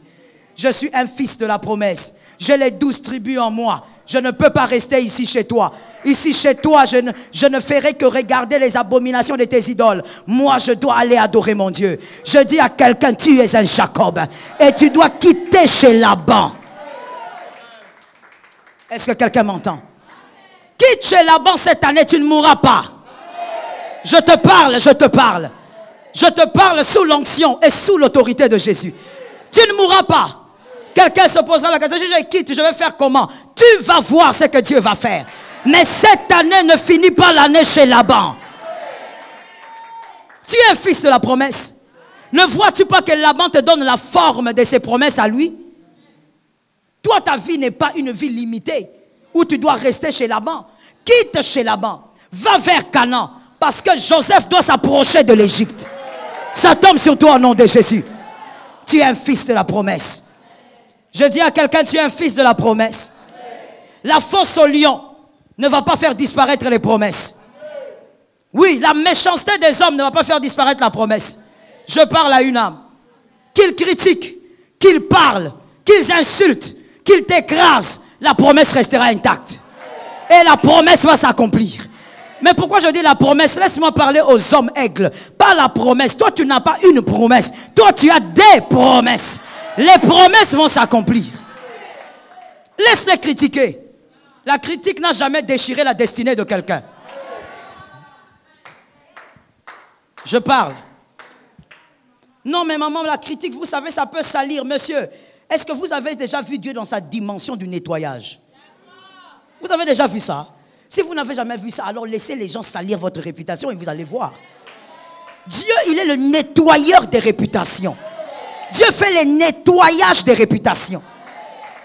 Je suis un fils de la promesse. J'ai les 12 tribus en moi. Je ne peux pas rester ici chez toi. Ici chez toi, je ne ferai que regarder les abominations de tes idoles. Moi, je dois aller adorer mon Dieu. Je dis à quelqu'un, tu es un Jacob. Et tu dois quitter chez Laban. Est-ce que quelqu'un m'entend? Quitte chez Laban cette année, tu ne mourras pas. Je te parle, je te parle. Je te parle sous l'onction et sous l'autorité de Jésus. Tu ne mourras pas. Quelqu'un se posera la question, je quitte, je vais faire comment? Tu vas voir ce que Dieu va faire. Mais cette année ne finit pas l'année chez Laban. Tu es un fils de la promesse. Ne vois-tu pas que Laban te donne la forme de ses promesses à lui? Toi, ta vie n'est pas une vie limitée où tu dois rester chez Laban. Quitte chez Laban. Va vers Canaan. Parce que Joseph doit s'approcher de l'Égypte. Ça tombe sur toi au nom de Jésus. Tu es un fils de la promesse. Je dis à quelqu'un, tu es un fils de la promesse. La fosse au lion ne va pas faire disparaître les promesses. Oui, la méchanceté des hommes ne va pas faire disparaître la promesse. Je parle à une âme. Qu'ils critiquent, qu'ils parlent, qu'ils insultent, qu'ils t'écrasent, la promesse restera intacte. Et la promesse va s'accomplir. Mais pourquoi je dis la promesse? Laisse-moi parler aux hommes aigles. Pas la promesse. Toi, tu n'as pas une promesse. Toi, tu as des promesses. Les promesses vont s'accomplir. Laisse-les critiquer. La critique n'a jamais déchiré la destinée de quelqu'un. Je parle. Non, mais maman, la critique, vous savez, ça peut salir. Monsieur, est-ce que vous avez déjà vu Dieu dans sa dimension du nettoyage? Vous avez déjà vu ça? Si vous n'avez jamais vu ça, alors laissez les gens salir votre réputation et vous allez voir. Dieu, il est le nettoyeur des réputations. Dieu fait le nettoyage des réputations.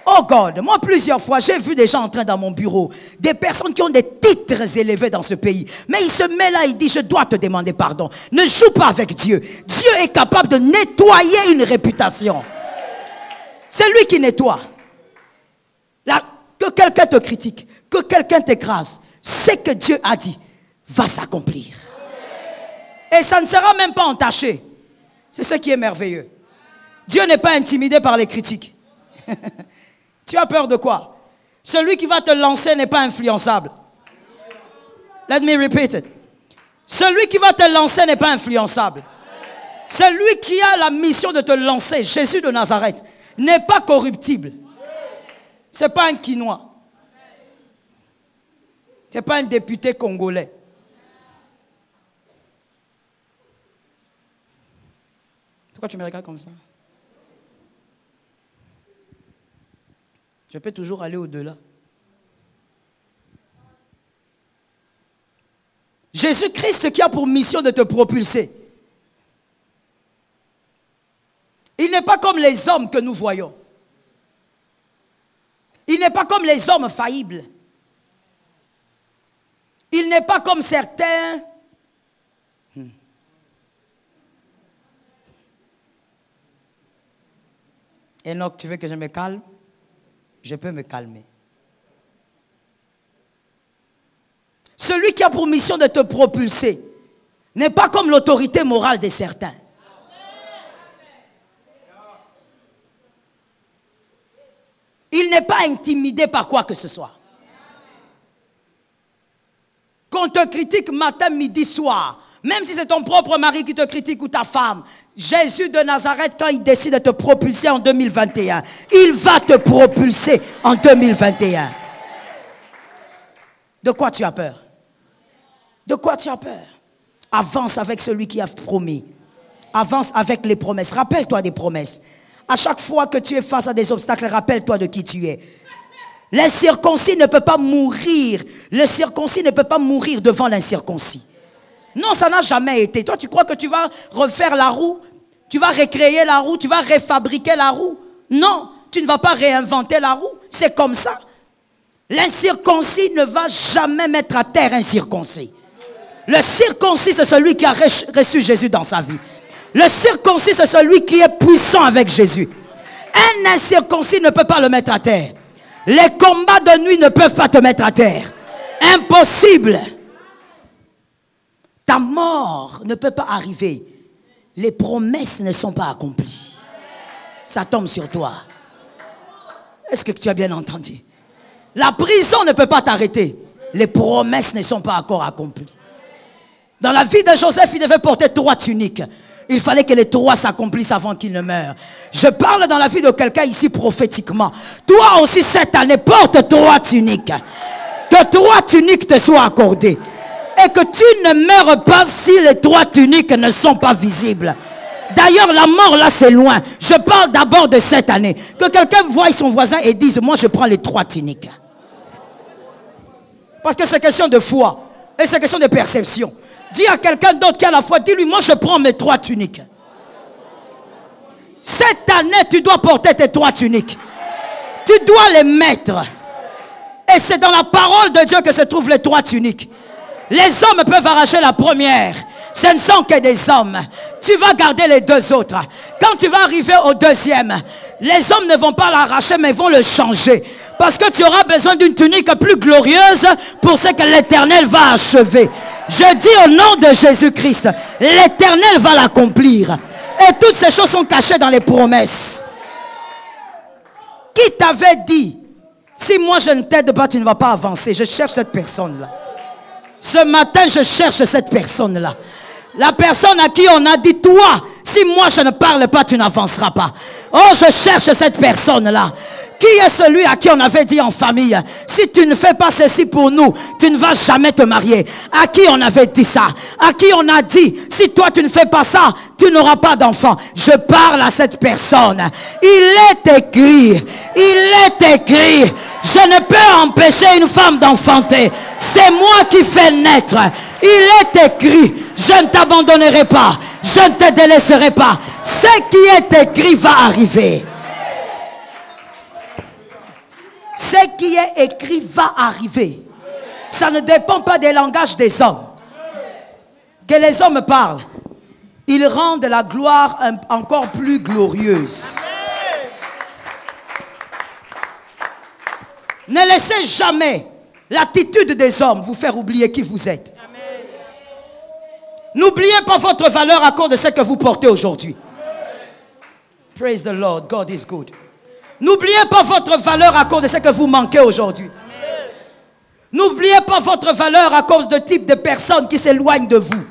Oh God, moi plusieurs fois, j'ai vu des gens entrer dans mon bureau, des personnes qui ont des titres élevés dans ce pays. Mais il se met là, il dit, je dois te demander pardon. Ne joue pas avec Dieu. Dieu est capable de nettoyer une réputation. C'est lui qui nettoie. Là, que quelqu'un te critique, que quelqu'un t'écrase, ce que Dieu a dit va s'accomplir. Et ça ne sera même pas entaché. C'est ce qui est merveilleux. Dieu n'est pas intimidé par les critiques. Tu as peur de quoi? Celui qui va te lancer n'est pas influençable. Let me repeat it. Celui qui va te lancer n'est pas influençable. Celui qui a la mission de te lancer, Jésus de Nazareth, n'est pas corruptible. Ce n'est pas un Quinois. Ce n'est pas un député congolais. Pourquoi tu me regardes comme ça? Je peux toujours aller au-delà. Jésus-Christ qui a pour mission de te propulser. Il n'est pas comme les hommes que nous voyons. Il n'est pas comme les hommes faillibles. Il n'est pas comme certains. Enoch, tu veux que je me calme? Je peux me calmer. Celui qui a pour mission de te propulser n'est pas comme l'autorité morale de certains. Il n'est pas intimidé par quoi que ce soit. Qu'on te critique matin, midi, soir, même si c'est ton propre mari qui te critique ou ta femme, Jésus de Nazareth, quand il décide de te propulser en 2021, il va te propulser en 2021. De quoi tu as peur? De quoi tu as peur? Avance avec celui qui a promis. Avance avec les promesses. Rappelle-toi des promesses. À chaque fois que tu es face à des obstacles, rappelle-toi de qui tu es. L'incirconcis ne peut pas mourir. Le circoncis ne peut pas mourir devant l'incirconcis. Non, ça n'a jamais été. Toi, tu crois que tu vas refaire la roue? Tu vas recréer la roue? Tu vas refabriquer la roue? Non, tu ne vas pas réinventer la roue. C'est comme ça. L'incirconcis ne va jamais mettre à terre un circoncis. Le circoncis, c'est celui qui a reçu Jésus dans sa vie. Le circoncis, c'est celui qui est puissant avec Jésus. Un incirconcis ne peut pas le mettre à terre. Les combats de nuit ne peuvent pas te mettre à terre. Impossible. Ta mort ne peut pas arriver. Les promesses ne sont pas accomplies. Ça tombe sur toi. Est-ce que tu as bien entendu? La prison ne peut pas t'arrêter. Les promesses ne sont pas encore accomplies. Dans la vie de Joseph, il devait porter 3 tuniques. Il fallait que les 3 s'accomplissent avant qu'il ne meure. Je parle dans la vie de quelqu'un ici prophétiquement. Toi aussi cette année, porte 3 tuniques. Que 3 tuniques te soient accordées. Et que tu ne meurs pas si les 3 tuniques ne sont pas visibles. D'ailleurs, la mort là c'est loin. Je parle d'abord de cette année. Que quelqu'un voie son voisin et dise, moi je prends les 3 tuniques. Parce que c'est question de foi. Et c'est question de perception. Dis à quelqu'un d'autre qui a la foi, dis-lui, moi je prends mes 3 tuniques. Cette année, tu dois porter tes 3 tuniques. Tu dois les mettre. Et c'est dans la parole de Dieu que se trouvent les 3 tuniques. Les hommes peuvent arracher la première. Ce ne sont que des hommes. Tu vas garder les 2 autres. Quand tu vas arriver au 2e, les hommes ne vont pas l'arracher, mais vont le changer. Parce que tu auras besoin d'une tunique plus glorieuse pour ce que l'Éternel va achever. Je dis au nom de Jésus-Christ, l'Éternel va l'accomplir. Et toutes ces choses sont cachées dans les promesses. Qui t'avait dit, si moi je ne t'aide pas, tu ne vas pas avancer? Je cherche cette personne-là. Ce matin, je cherche cette personne-là. La personne à qui on a dit, toi, si moi je ne parle pas, tu n'avanceras pas. Oh, je cherche cette personne-là. Qui est celui à qui on avait dit en famille, si tu ne fais pas ceci pour nous, tu ne vas jamais te marier? À qui on avait dit ça? À qui on a dit, si toi tu ne fais pas ça, tu n'auras pas d'enfant? Je parle à cette personne. Il est écrit, je ne peux empêcher une femme d'enfanter. C'est moi qui fais naître. Il est écrit, je ne t'abandonnerai pas, je ne te délaisserai pas. Ce qui est écrit va arriver. Ce qui est écrit va arriver. Ça ne dépend pas des langages des hommes. Que les hommes parlent, ils rendent la gloire encore plus glorieuse. Ne laissez jamais l'attitude des hommes vous faire oublier qui vous êtes. N'oubliez pas votre valeur à cause de ce que vous portez aujourd'hui. Praise the Lord, God is good. N'oubliez pas votre valeur à cause de ce que vous manquez aujourd'hui. N'oubliez pas votre valeur à cause de type de personnes qui s'éloignent de vous.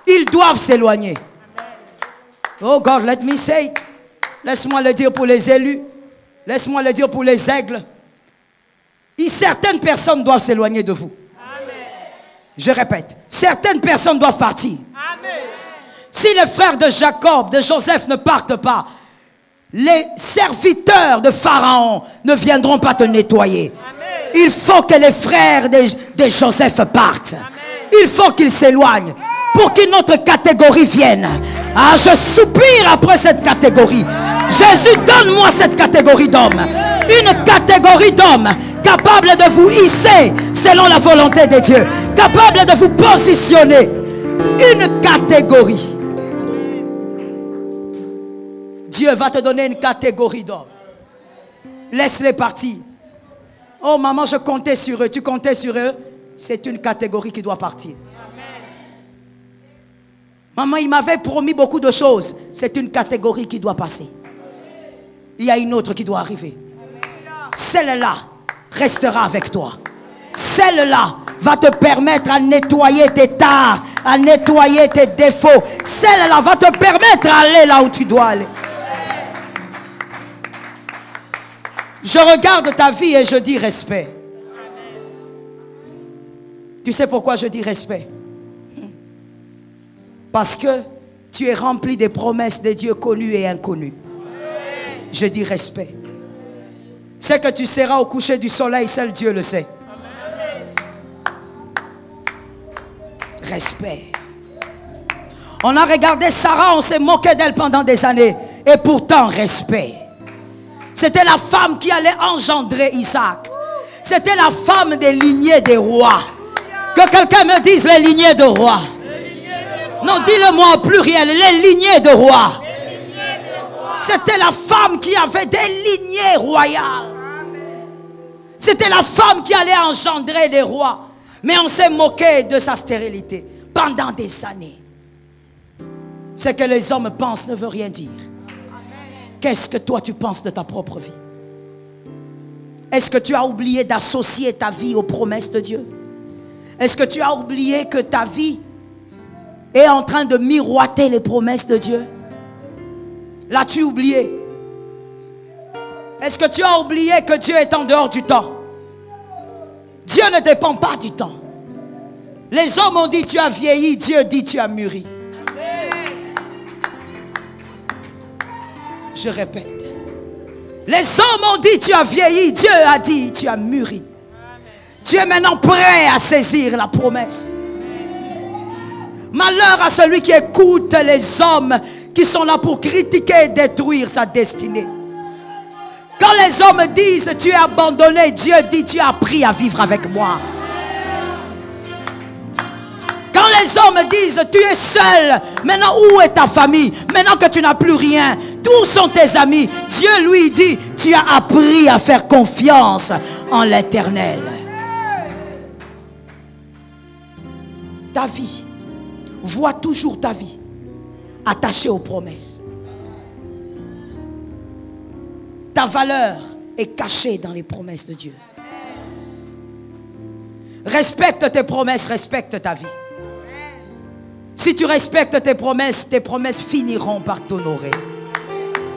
Ils doivent s'éloigner. Oh God, let me say it. Laisse-moi le dire pour les élus. Laisse-moi le dire pour les aigles. Certaines personnes doivent s'éloigner de vous. Je répète, certaines personnes doivent partir. Si les frères de Jacob, de Joseph ne partent pas, les serviteurs de Pharaon ne viendront pas te nettoyer. Il faut que les frères de Joseph partent. Il faut qu'ils s'éloignent pour qu'une autre catégorie vienne. Ah, je soupire après cette catégorie. Jésus, donne-moi cette catégorie d'hommes. Une catégorie d'hommes capables de vous hisser selon la volonté de Dieu. Capables de vous positionner. Une catégorie. Dieu va te donner une catégorie d'hommes. Laisse-les partir. Oh maman, je comptais sur eux. Tu comptais sur eux. C'est une catégorie qui doit partir. Maman, il m'avait promis beaucoup de choses. C'est une catégorie qui doit passer. Il y a une autre qui doit arriver. Celle-là restera avec toi. Celle-là va te permettre à nettoyer tes tares, à nettoyer tes défauts. Celle-là va te permettre d'aller là où tu dois aller. Je regarde ta vie et je dis respect. Tu sais pourquoi je dis respect? Parce que tu es rempli des promesses de Dieu connues et inconnues. Je dis respect. C'est que tu seras au coucher du soleil, seul Dieu le sait. Respect. On a regardé Sarah, on s'est moqué d'elle pendant des années. Et pourtant, respect. C'était la femme qui allait engendrer Isaac. C'était la femme des lignées des rois. Que quelqu'un me dise les lignées de rois. Non, dis-le-moi au pluriel, les lignées de rois. C'était la femme qui avait des lignées royales. C'était la femme qui allait engendrer des rois. Mais on s'est moqué de sa stérilité pendant des années. Ce que les hommes pensent ne veut rien dire. Qu'est-ce que toi tu penses de ta propre vie? Est-ce que tu as oublié d'associer ta vie aux promesses de Dieu? Est-ce que tu as oublié que ta vie est en train de miroiter les promesses de Dieu? L'as-tu oublié? Est-ce que tu as oublié que Dieu est en dehors du temps? Dieu ne dépend pas du temps. Les hommes ont dit tu as vieilli, Dieu dit tu as mûri. Je répète. Les hommes ont dit tu as vieilli, Dieu a dit tu as mûri. Tu es maintenant prêt à saisir la promesse. Malheur à celui qui écoute les hommes qui sont là pour critiquer et détruire sa destinée. Quand les hommes disent tu es abandonné, Dieu dit tu as appris à vivre avec moi. Quand les hommes disent tu es seul, maintenant où est ta famille? Maintenant que tu n'as plus rien, où sont tes amis? Dieu lui dit tu as appris à faire confiance en l'Éternel. Ta vie, vois toujours ta vie attachée aux promesses. Ta valeur est cachée dans les promesses de Dieu. Respecte tes promesses, respecte ta vie. Si tu respectes tes promesses finiront par t'honorer.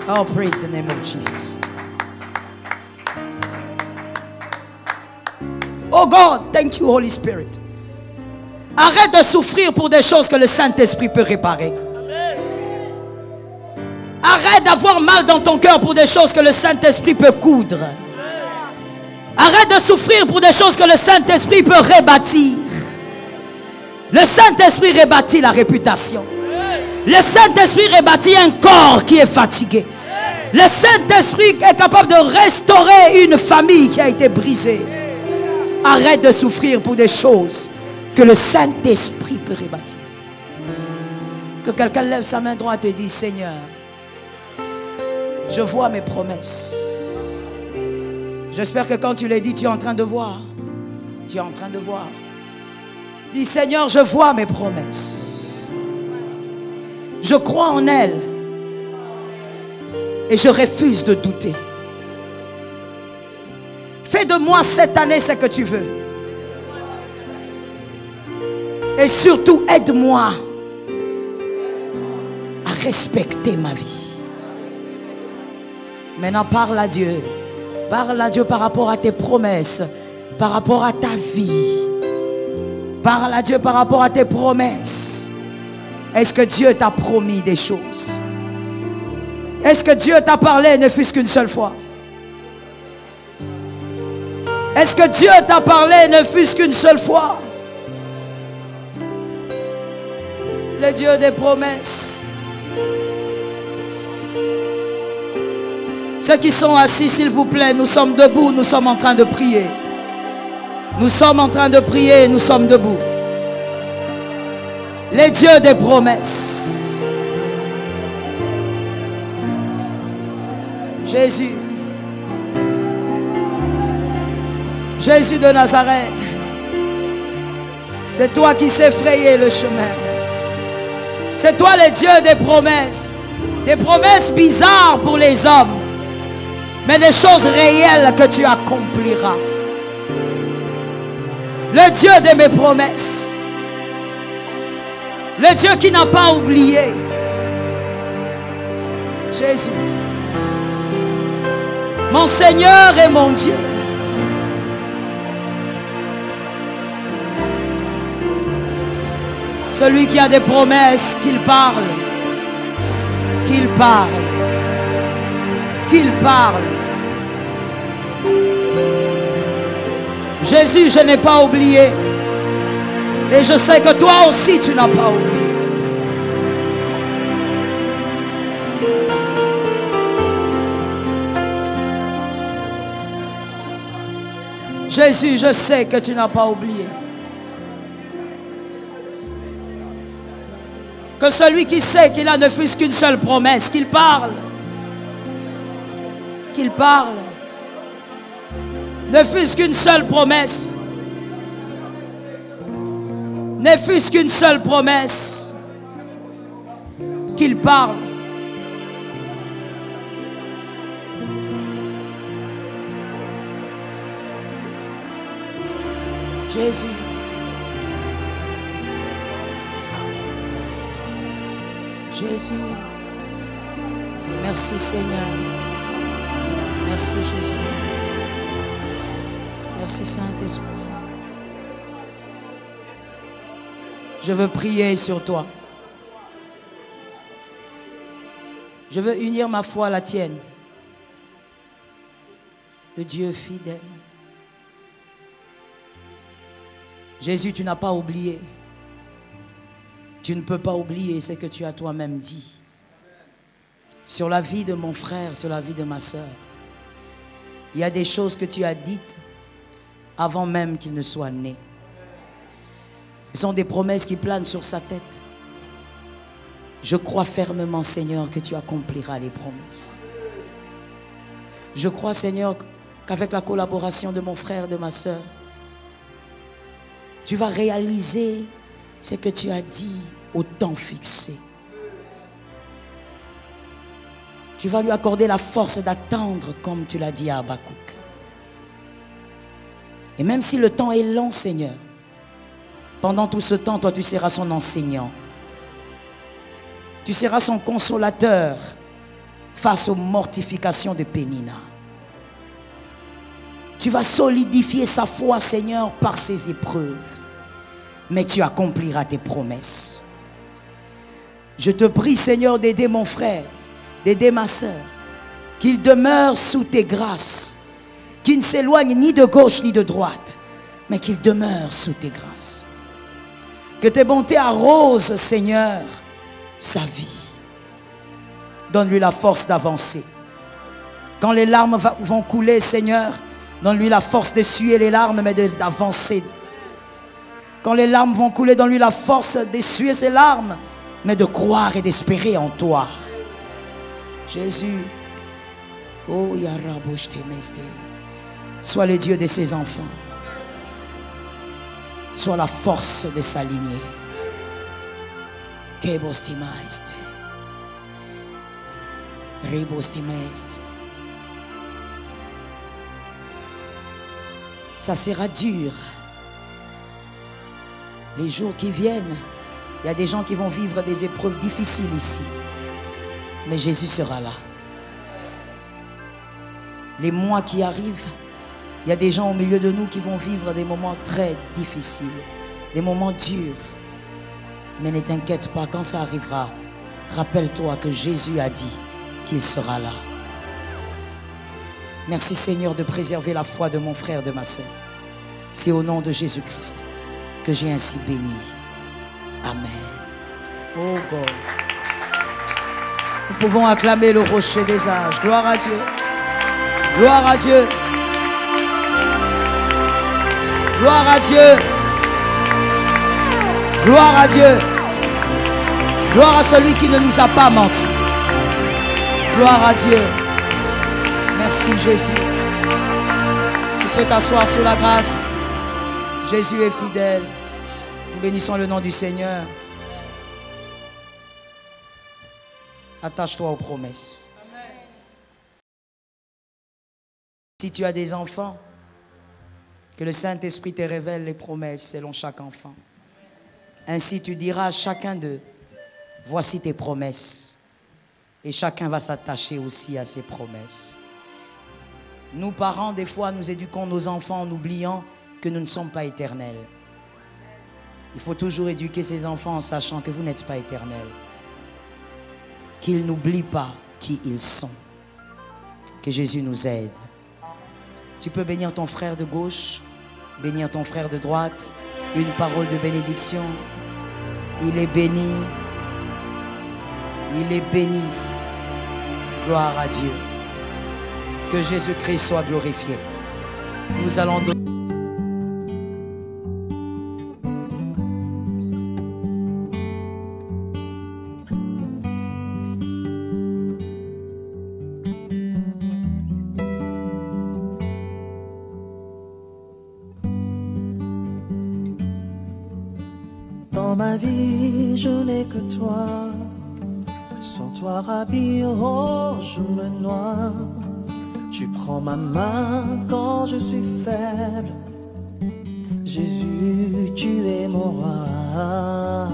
Oh, praise the name of Jesus. Oh God, thank you Holy Spirit. Arrête de souffrir pour des choses que le Saint-Esprit peut réparer. Arrête d'avoir mal dans ton cœur pour des choses que le Saint-Esprit peut coudre. Arrête de souffrir pour des choses que le Saint-Esprit peut rebâtir. Le Saint-Esprit rebâtit la réputation. Le Saint-Esprit rebâtit un corps qui est fatigué. Le Saint-Esprit est capable de restaurer une famille qui a été brisée. Arrête de souffrir pour des choses que le Saint-Esprit peut rebâtir. Que quelqu'un lève sa main droite et dise Seigneur, je vois mes promesses. J'espère que quand tu les dis, tu es en train de voir. Tu es en train de voir. Dis Seigneur, je vois mes promesses. Je crois en elles. Et je refuse de douter. Fais de moi cette année ce que tu veux. Et surtout, aide-moi à respecter ma vie. Maintenant, parle à Dieu. Parle à Dieu par rapport à tes promesses, par rapport à ta vie. Parle à Dieu par rapport à tes promesses. Est-ce que Dieu t'a promis des choses? Est-ce que Dieu t'a parlé ne fût-ce qu'une seule fois? Est-ce que Dieu t'a parlé ne fût-ce qu'une seule fois? Le Dieu des promesses. Ceux qui sont assis, s'il vous plaît, nous sommes debout, nous sommes en train de prier. Nous sommes en train de prier, nous sommes debout. Les dieux des promesses. Jésus. Jésus de Nazareth. C'est toi qui sais frayer le chemin. C'est toi le Dieu des promesses. Des promesses bizarres pour les hommes. Mais des choses réelles que tu accompliras. Le Dieu de mes promesses. Le Dieu qui n'a pas oublié. Jésus. Mon Seigneur et mon Dieu. Celui qui a des promesses, qu'il parle. Qu'il parle. Qu'il parle. Jésus, je n'ai pas oublié. Et je sais que toi aussi, tu n'as pas oublié. Jésus, je sais que tu n'as pas oublié. Que celui qui sait qu'il a ne fût-ce qu'une seule promesse, qu'il parle. Qu'il parle. Ne fût-ce qu'une seule promesse. Ne fût-ce qu'une seule promesse. Qu'il parle. Jésus. Jésus. Merci Seigneur. Merci Jésus. Merci Saint-Esprit. Je veux prier sur toi. Je veux unir ma foi à la tienne. Le Dieu fidèle. Jésus, tu n'as pas oublié. Tu ne peux pas oublier ce que tu as toi-même dit. Sur la vie de mon frère, sur la vie de ma sœur. Il y a des choses que tu as dites avant même qu'il ne soit né. Ce sont des promesses qui planent sur sa tête. Je crois fermement, Seigneur, que tu accompliras les promesses. Je crois, Seigneur, qu'avec la collaboration de mon frère, de ma sœur, tu vas réaliser ce que tu as dit au temps fixé. Tu vas lui accorder la force d'attendre comme tu l'as dit à Habakkuk. Et même si le temps est long, Seigneur, pendant tout ce temps, toi, tu seras son enseignant. Tu seras son consolateur face aux mortifications de Pénina. Tu vas solidifier sa foi, Seigneur, par ces épreuves. Mais tu accompliras tes promesses. Je te prie, Seigneur, d'aider mon frère, d'aider ma sœur, qu'il demeure sous tes grâces, qu'il ne s'éloigne ni de gauche ni de droite, mais qu'il demeure sous tes grâces. Que tes bontés arrosent, Seigneur, sa vie. Donne-lui la force d'avancer. Quand les larmes vont couler, Seigneur, donne-lui la force d'essuyer les larmes, mais d'avancer. Quand les larmes vont couler, donne-lui la force d'essuyer ses larmes, mais de croire et d'espérer en toi. Jésus, oh Yarabosh Temeste, sois le Dieu de ses enfants. Sois la force de sa lignée. Kebostimaiste. Rebostimaiste. Ça sera dur. Les jours qui viennent, il y a des gens qui vont vivre des épreuves difficiles ici. Mais Jésus sera là. Les mois qui arrivent, il y a des gens au milieu de nous qui vont vivre des moments très difficiles, des moments durs. Mais ne t'inquiète pas, quand ça arrivera, rappelle-toi que Jésus a dit qu'il sera là. Merci Seigneur de préserver la foi de mon frère, de ma sœur. C'est au nom de Jésus-Christ que j'ai ainsi béni. Amen. Oh God. Nous pouvons acclamer le rocher des âges. Gloire à Dieu. Gloire à Dieu. Gloire à Dieu. Gloire à Dieu. Gloire à celui qui ne nous a pas menti. Gloire à Dieu. Merci Jésus. Tu peux t'asseoir sous la grâce. Jésus est fidèle. Nous bénissons le nom du Seigneur. Attache-toi aux promesses. Si tu as des enfants, que le Saint-Esprit te révèle les promesses selon chaque enfant. Ainsi tu diras à chacun d'eux, voici tes promesses. Et chacun va s'attacher aussi à ses promesses. Nous, parents, des fois, nous éduquons nos enfants en oubliant que nous ne sommes pas éternels. Il faut toujours éduquer ses enfants en sachant que vous n'êtes pas éternels. Qu'ils n'oublient pas qui ils sont. Que Jésus nous aide. Tu peux bénir ton frère de gauche, bénir ton frère de droite. Une parole de bénédiction. Il est béni. Il est béni. Gloire à Dieu. Que Jésus-Christ soit glorifié. Nous allons donner. Dans ma vie, je n'ai que toi. Sans toi, habille au jour le noir. Tu prends ma main quand je suis faible. Jésus, tu es mon roi.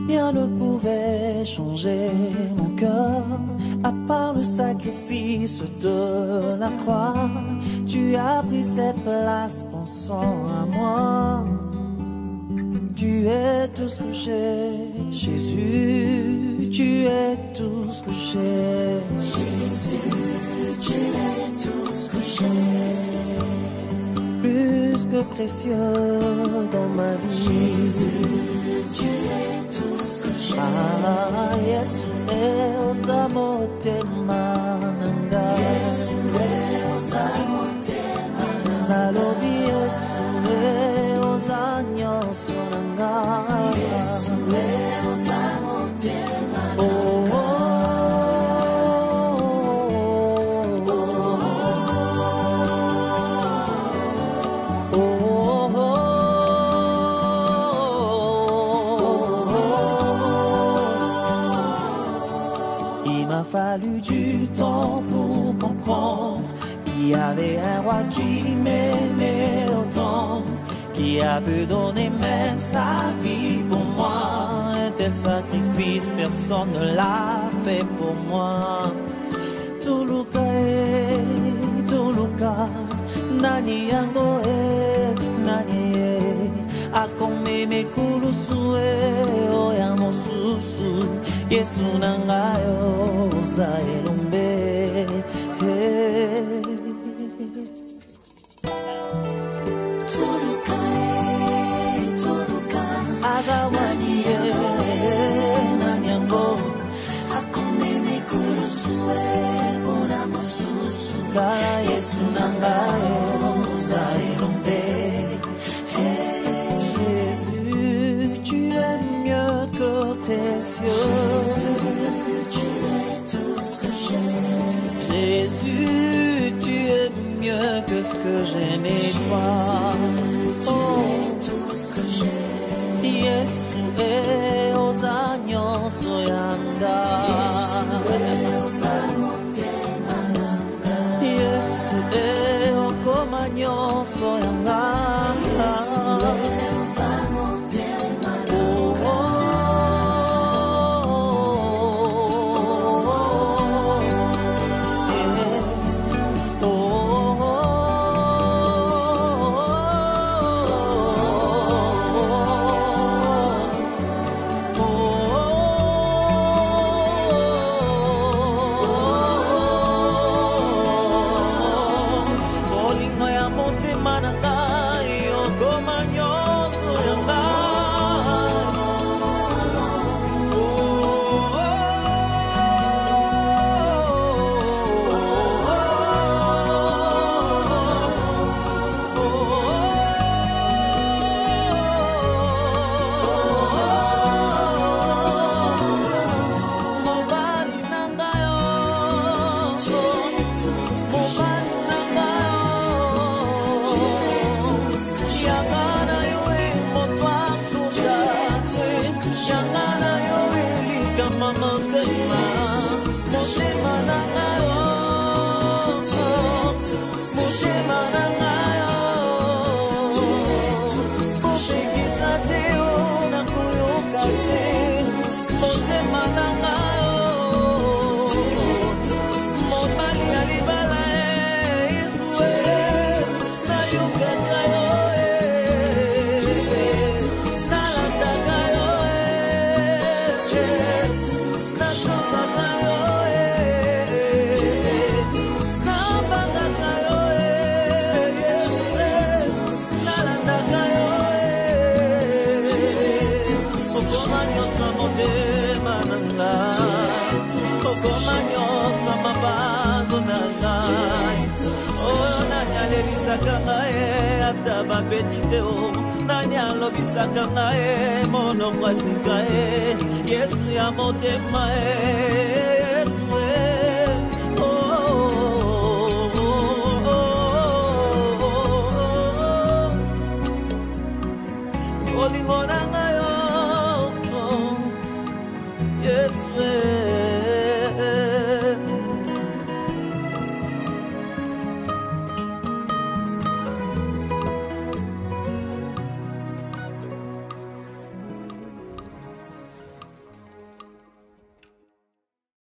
Rien ne pouvait changer mon cœur, à part le sacrifice de la croix. Tu as pris cette place pensant à moi. Tu es tout ce que j'ai, Jésus, tu es tout ce que j'ai. Jésus, tu es tout ce que j'ai. Plus que précieux dans ma vie. Jésus, tu es tout ce que j'ai. Ah, Yesu, ozamotema nanga. Yesu, ozamotema nanga. Nalobi Yesu, ozanyoso nanga. Yesu, ozamotema nanga. Il m'a fallu du temps pour comprendre qu'il y avait un roi qui m'aimait autant, qui a pu donner même sa vie pour moi. Un tel sacrifice, personne ne l'a fait pour moi. Tuluka, nani yango nani akome mekulusu oya mosusu. Yesu nangayo sa elombe. Tuluka, azawani nanyango akome mekulusu ora mosusu. Yesu nangayo sa elombe. Jésus, tu es mieux que précieux. Jésus, tu es tout ce que j'ai. Jésus, tu es mieux que ce que j'aimais toi. Tu es tout ce que j'ai. Yesu est aux agneaux soyanga. Yesu est au comagnon soyanga. Yangana yo elika mamotema motema nanga yo motema nanga yo kopekisa te yo nakoyoka te motema nanga yo mobali ya libala Yesu nayokaka yo nalandaka yo natosaka yo nabangaka yo nalandaka yo okoma nyonso motema na ngai okoma nyonso mabanzo na ngai oyo nani alelisaka ngai ata babeti te o nani alobisaka ngai monoko asika Yesu ya motema